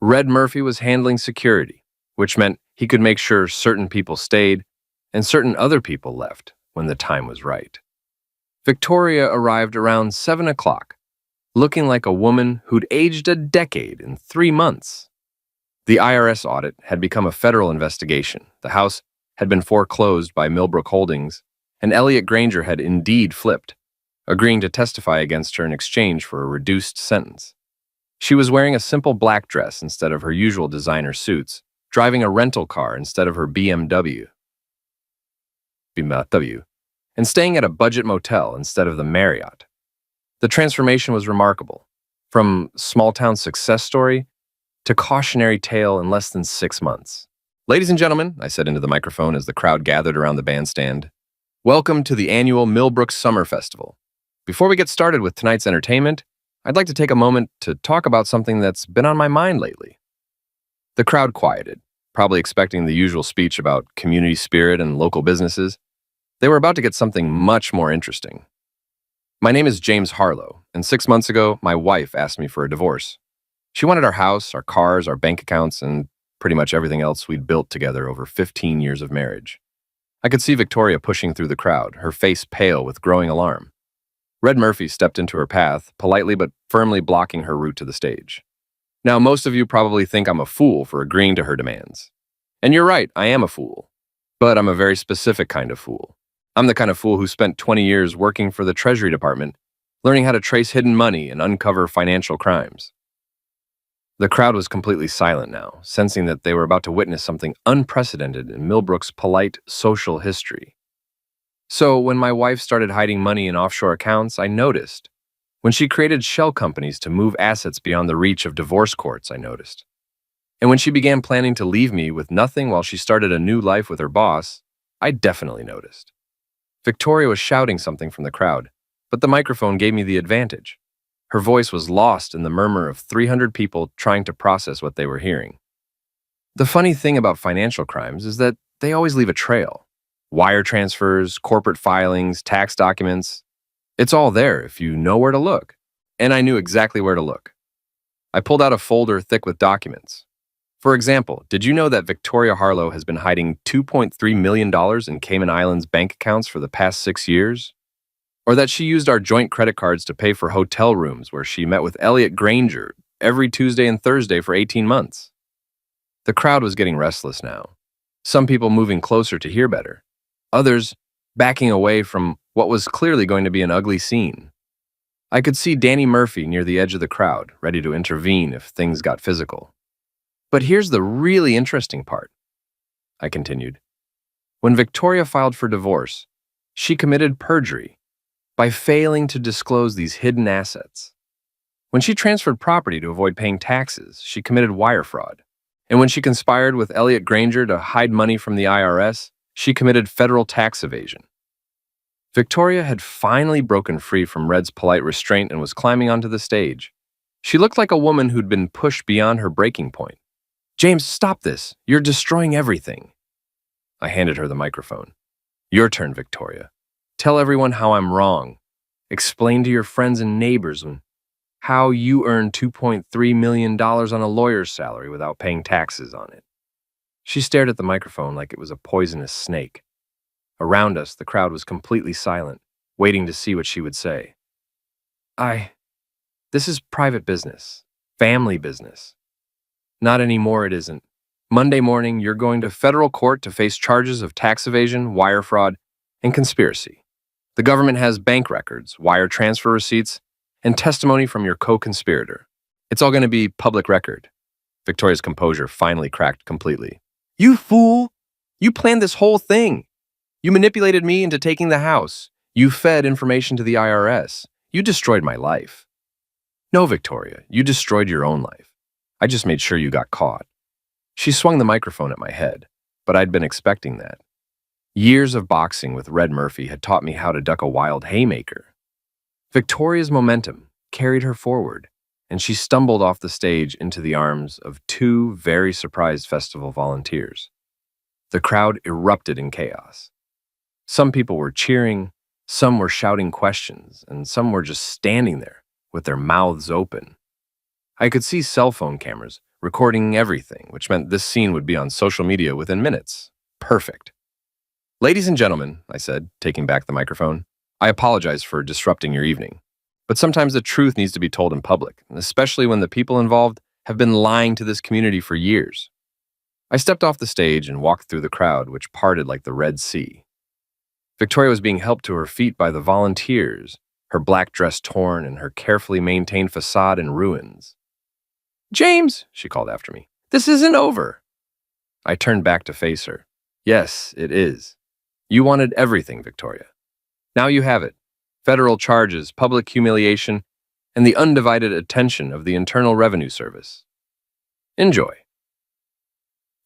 Red Murphy was handling security, which meant he could make sure certain people stayed and certain other people left when the time was right. Victoria arrived around 7 o'clock, looking like a woman who'd aged a decade in 3 months. The IRS audit had become a federal investigation. The house had been foreclosed by Millbrook Holdings, and Elliot Granger had indeed flipped, agreeing to testify against her in exchange for a reduced sentence. She was wearing a simple black dress instead of her usual designer suits, driving a rental car instead of her BMW, and staying at a budget motel instead of the Marriott. The transformation was remarkable, from small-town success story to cautionary tale in less than 6 months. "Ladies and gentlemen," I said into the microphone as the crowd gathered around the bandstand, "welcome to the annual Millbrook Summer Festival. Before we get started with tonight's entertainment, I'd like to take a moment to talk about something that's been on my mind lately." The crowd quieted, probably expecting the usual speech about community spirit and local businesses. They were about to get something much more interesting. My name is James Harlow, and 6 months ago, my wife asked me for a divorce. She wanted our house, our cars, our bank accounts, and pretty much everything else we'd built together over 15 years of marriage. I could see Victoria pushing through the crowd, her face pale with growing alarm. Red Murphy stepped into her path, politely but firmly blocking her route to the stage. Now, most of you probably think I'm a fool for agreeing to her demands. And you're right, I am a fool. But I'm a very specific kind of fool. I'm the kind of fool who spent 20 years working for the Treasury Department, learning how to trace hidden money and uncover financial crimes. The crowd was completely silent now, sensing that they were about to witness something unprecedented in Millbrook's polite social history. So when my wife started hiding money in offshore accounts, I noticed. When she created shell companies to move assets beyond the reach of divorce courts, I noticed. And when she began planning to leave me with nothing while she started a new life with her boss, I definitely noticed. Victoria was shouting something from the crowd, but the microphone gave me the advantage. Her voice was lost in the murmur of 300 people trying to process what they were hearing. The funny thing about financial crimes is that they always leave a trail. Wire transfers, corporate filings, tax documents. It's all there if you know where to look. And I knew exactly where to look. I pulled out a folder thick with documents. For example, did you know that Victoria Harlow has been hiding $2.3 million in Cayman Islands bank accounts for the past 6 years? Or that she used our joint credit cards to pay for hotel rooms where she met with Elliot Granger every Tuesday and Thursday for 18 months? The crowd was getting restless now. Some people moving closer to hear better. Others backing away from what was clearly going to be an ugly scene. I could see Danny Murphy near the edge of the crowd, ready to intervene if things got physical. But here's the really interesting part, I continued. When Victoria filed for divorce, she committed perjury by failing to disclose these hidden assets. When she transferred property to avoid paying taxes, she committed wire fraud. And when she conspired with Elliot Granger to hide money from the IRS, she committed federal tax evasion. Victoria had finally broken free from Red's polite restraint and was climbing onto the stage. She looked like a woman who'd been pushed beyond her breaking point. "James, stop this. You're destroying everything." I handed her the microphone. "Your turn, Victoria. Tell everyone how I'm wrong. Explain to your friends and neighbors how you earned $2.3 million on a lawyer's salary without paying taxes on it." She stared at the microphone like it was a poisonous snake. Around us, the crowd was completely silent, waiting to see what she would say. This is private business, family business." "Not anymore, it isn't. Monday morning, you're going to federal court to face charges of tax evasion, wire fraud, and conspiracy. The government has bank records, wire transfer receipts, and testimony from your co-conspirator. It's all going to be public record." Victoria's composure finally cracked completely. "You fool! You planned this whole thing. You manipulated me into taking the house. You fed information to the IRS. You destroyed my life." "No, Victoria, you destroyed your own life. I just made sure you got caught." She swung the microphone at my head, but I'd been expecting that. Years of boxing with Red Murphy had taught me how to duck a wild haymaker. Victoria's momentum carried her forward, and she stumbled off the stage into the arms of two very surprised festival volunteers. The crowd erupted in chaos. Some people were cheering, some were shouting questions, and some were just standing there with their mouths open. I could see cell phone cameras recording everything, which meant this scene would be on social media within minutes. Perfect. "Ladies and gentlemen," I said, taking back the microphone, "I apologize for disrupting your evening. But sometimes the truth needs to be told in public, especially when the people involved have been lying to this community for years." I stepped off the stage and walked through the crowd, which parted like the Red Sea. Victoria was being helped to her feet by the volunteers, her black dress torn and her carefully maintained facade in ruins. "James," she called after me, "this isn't over." I turned back to face her. "Yes, it is. You wanted everything, Victoria. Now you have it. Federal charges, public humiliation, and the undivided attention of the Internal Revenue Service. Enjoy."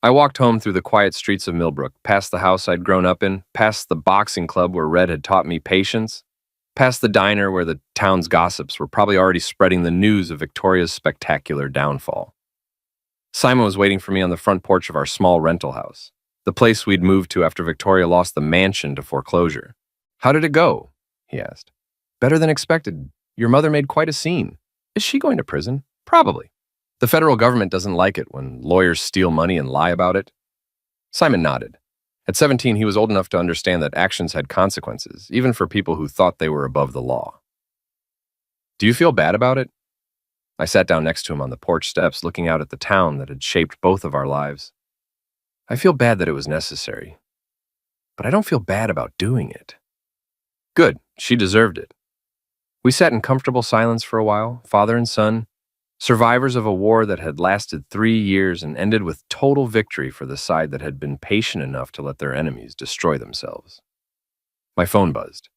I walked home through the quiet streets of Millbrook, past the house I'd grown up in, past the boxing club where Red had taught me patience, past the diner where the town's gossips were probably already spreading the news of Victoria's spectacular downfall. Simon was waiting for me on the front porch of our small rental house, the place we'd moved to after Victoria lost the mansion to foreclosure. "How did it go?" he asked. "Better than expected. Your mother made quite a scene. Is she going to prison?" "Probably. The federal government doesn't like it when lawyers steal money and lie about it." Simon nodded. At 17, he was old enough to understand that actions had consequences, even for people who thought they were above the law. "Do you feel bad about it?" I sat down next to him on the porch steps, looking out at the town that had shaped both of our lives. "I feel bad that it was necessary, but I don't feel bad about doing it." "Good, she deserved it." We sat in comfortable silence for a while, father and son, survivors of a war that had lasted 3 years and ended with total victory for the side that had been patient enough to let their enemies destroy themselves. My phone buzzed.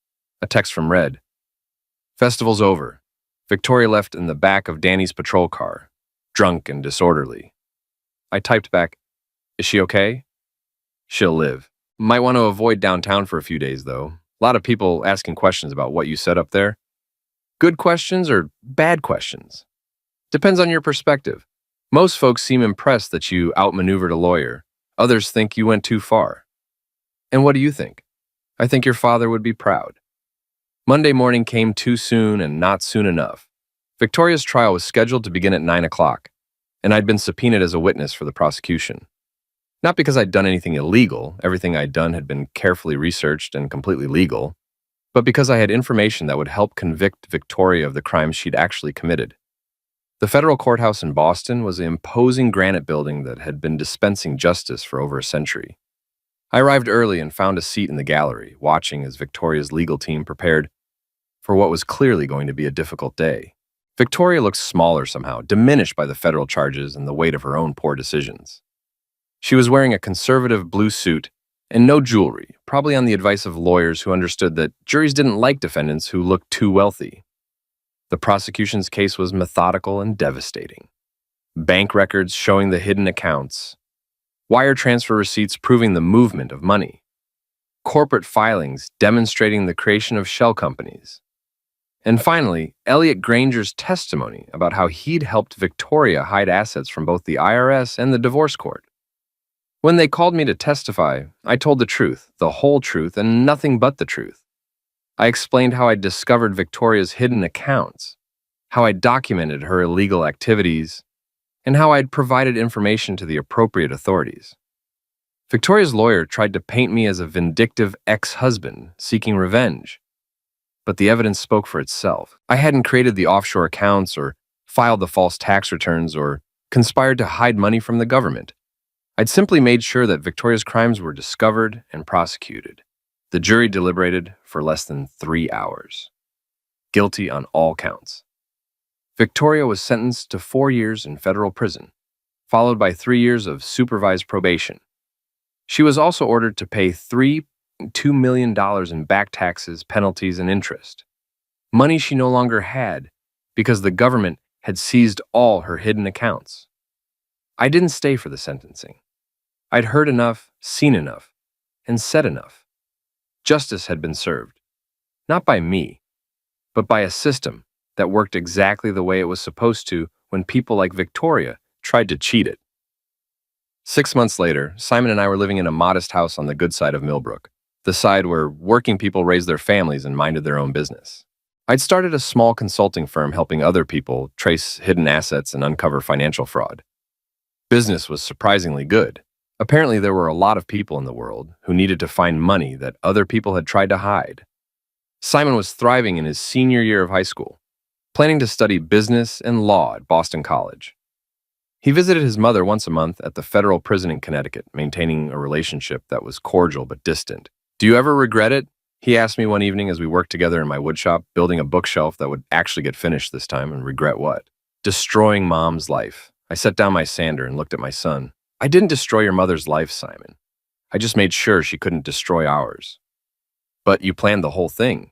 A text from Red. Festival's over. Victoria left in the back of Danny's patrol car, drunk and disorderly. I typed back, "Is she okay? She'll live." Might want to avoid downtown for a few days, though. A lot of people asking questions about what you said up there. Good questions or bad questions? Depends on your perspective. Most folks seem impressed that you outmaneuvered a lawyer. Others think you went too far. And what do you think? I think your father would be proud. Monday morning came too soon and not soon enough. Victoria's trial was scheduled to begin at 9 o'clock, and I'd been subpoenaed as a witness for the prosecution. Not because I'd done anything illegal, everything I'd done had been carefully researched and completely legal, but because I had information that would help convict Victoria of the crimes she'd actually committed. The federal courthouse in Boston was an imposing granite building that had been dispensing justice for over a century. I arrived early and found a seat in the gallery, watching as Victoria's legal team prepared for what was clearly going to be a difficult day. Victoria looked smaller somehow, diminished by the federal charges and the weight of her own poor decisions. She was wearing a conservative blue suit and no jewelry, probably on the advice of lawyers who understood that juries didn't like defendants who looked too wealthy. The prosecution's case was methodical and devastating. Bank records showing the hidden accounts, wire transfer receipts proving the movement of money, corporate filings demonstrating the creation of shell companies, and finally, Elliot Granger's testimony about how he'd helped Victoria hide assets from both the IRS and the divorce court. When they called me to testify, I told the truth, the whole truth, and nothing but the truth. I explained how I'd discovered Victoria's hidden accounts, how I'd documented her illegal activities, and how I'd provided information to the appropriate authorities. Victoria's lawyer tried to paint me as a vindictive ex-husband seeking revenge, but the evidence spoke for itself. I hadn't created the offshore accounts or filed the false tax returns or conspired to hide money from the government. I'd simply made sure that Victoria's crimes were discovered and prosecuted. The jury deliberated for less than 3 hours. Guilty on all counts. Victoria was sentenced to 4 years in federal prison, followed by 3 years of supervised probation. She was also ordered to pay $2 million in back taxes, penalties, and interest. Money she no longer had because the government had seized all her hidden accounts. I didn't stay for the sentencing. I'd heard enough, seen enough, and said enough. Justice had been served, not by me, but by a system that worked exactly the way it was supposed to when people like Victoria tried to cheat it. 6 months later, Simon and I were living in a modest house on the good side of Millbrook, the side where working people raised their families and minded their own business. I'd started a small consulting firm helping other people trace hidden assets and uncover financial fraud. Business was surprisingly good. Apparently, there were a lot of people in the world who needed to find money that other people had tried to hide. Simon was thriving in his senior year of high school, planning to study business and law at Boston College. He visited his mother once a month at the federal prison in Connecticut, maintaining a relationship that was cordial but distant. "Do you ever regret it?" he asked me one evening as we worked together in my woodshop, building a bookshelf that would actually get finished this time. And regret what? Destroying Mom's life. I set down my sander and looked at my son. "I didn't destroy your mother's life, Simon. I just made sure she couldn't destroy ours." "But you planned the whole thing.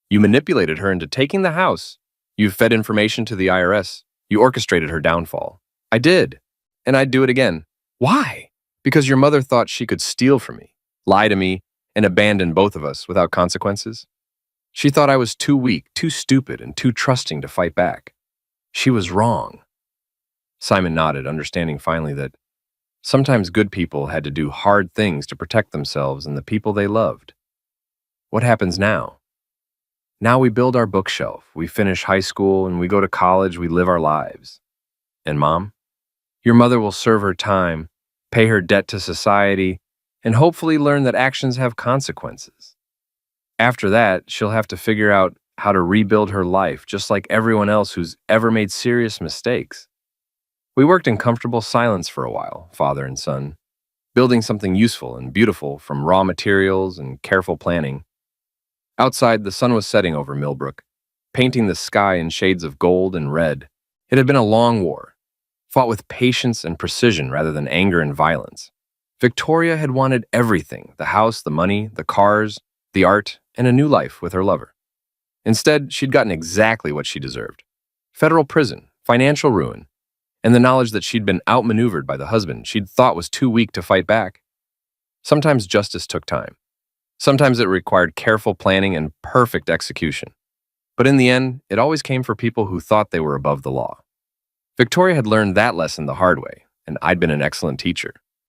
You manipulated her into taking the house. You fed information to the IRS. You orchestrated her downfall." "I did. And I'd do it again." "Why?" "Because your mother thought she could steal from me, lie to me, and abandon both of us without consequences. She thought I was too weak, too stupid, and too trusting to fight back. She was wrong." Simon nodded, understanding finally that sometimes good people had to do hard things to protect themselves and the people they loved. "What happens now?" "Now we build our bookshelf, we finish high school, and we go to college, we live our lives." "And Mom?" "Your mother will serve her time, pay her debt to society, and hopefully learn that actions have consequences. After that, she'll have to figure out how to rebuild her life just like everyone else who's ever made serious mistakes." We worked in comfortable silence for a while, father and son, building something useful and beautiful from raw materials and careful planning. Outside, the sun was setting over Millbrook, painting the sky in shades of gold and red. It had been a long war, fought with patience and precision rather than anger and violence. Victoria had wanted everything: the house, the money, the cars, the art, and a new life with her lover. Instead, she'd gotten exactly what she deserved: federal prison, financial ruin, and the knowledge that she'd been outmaneuvered by the husband she'd thought was too weak to fight back. Sometimes justice took time. Sometimes it required careful planning and perfect execution. But in the end, it always came for people who thought they were above the law. Victoria had learned that lesson the hard way, and I'd been an excellent teacher.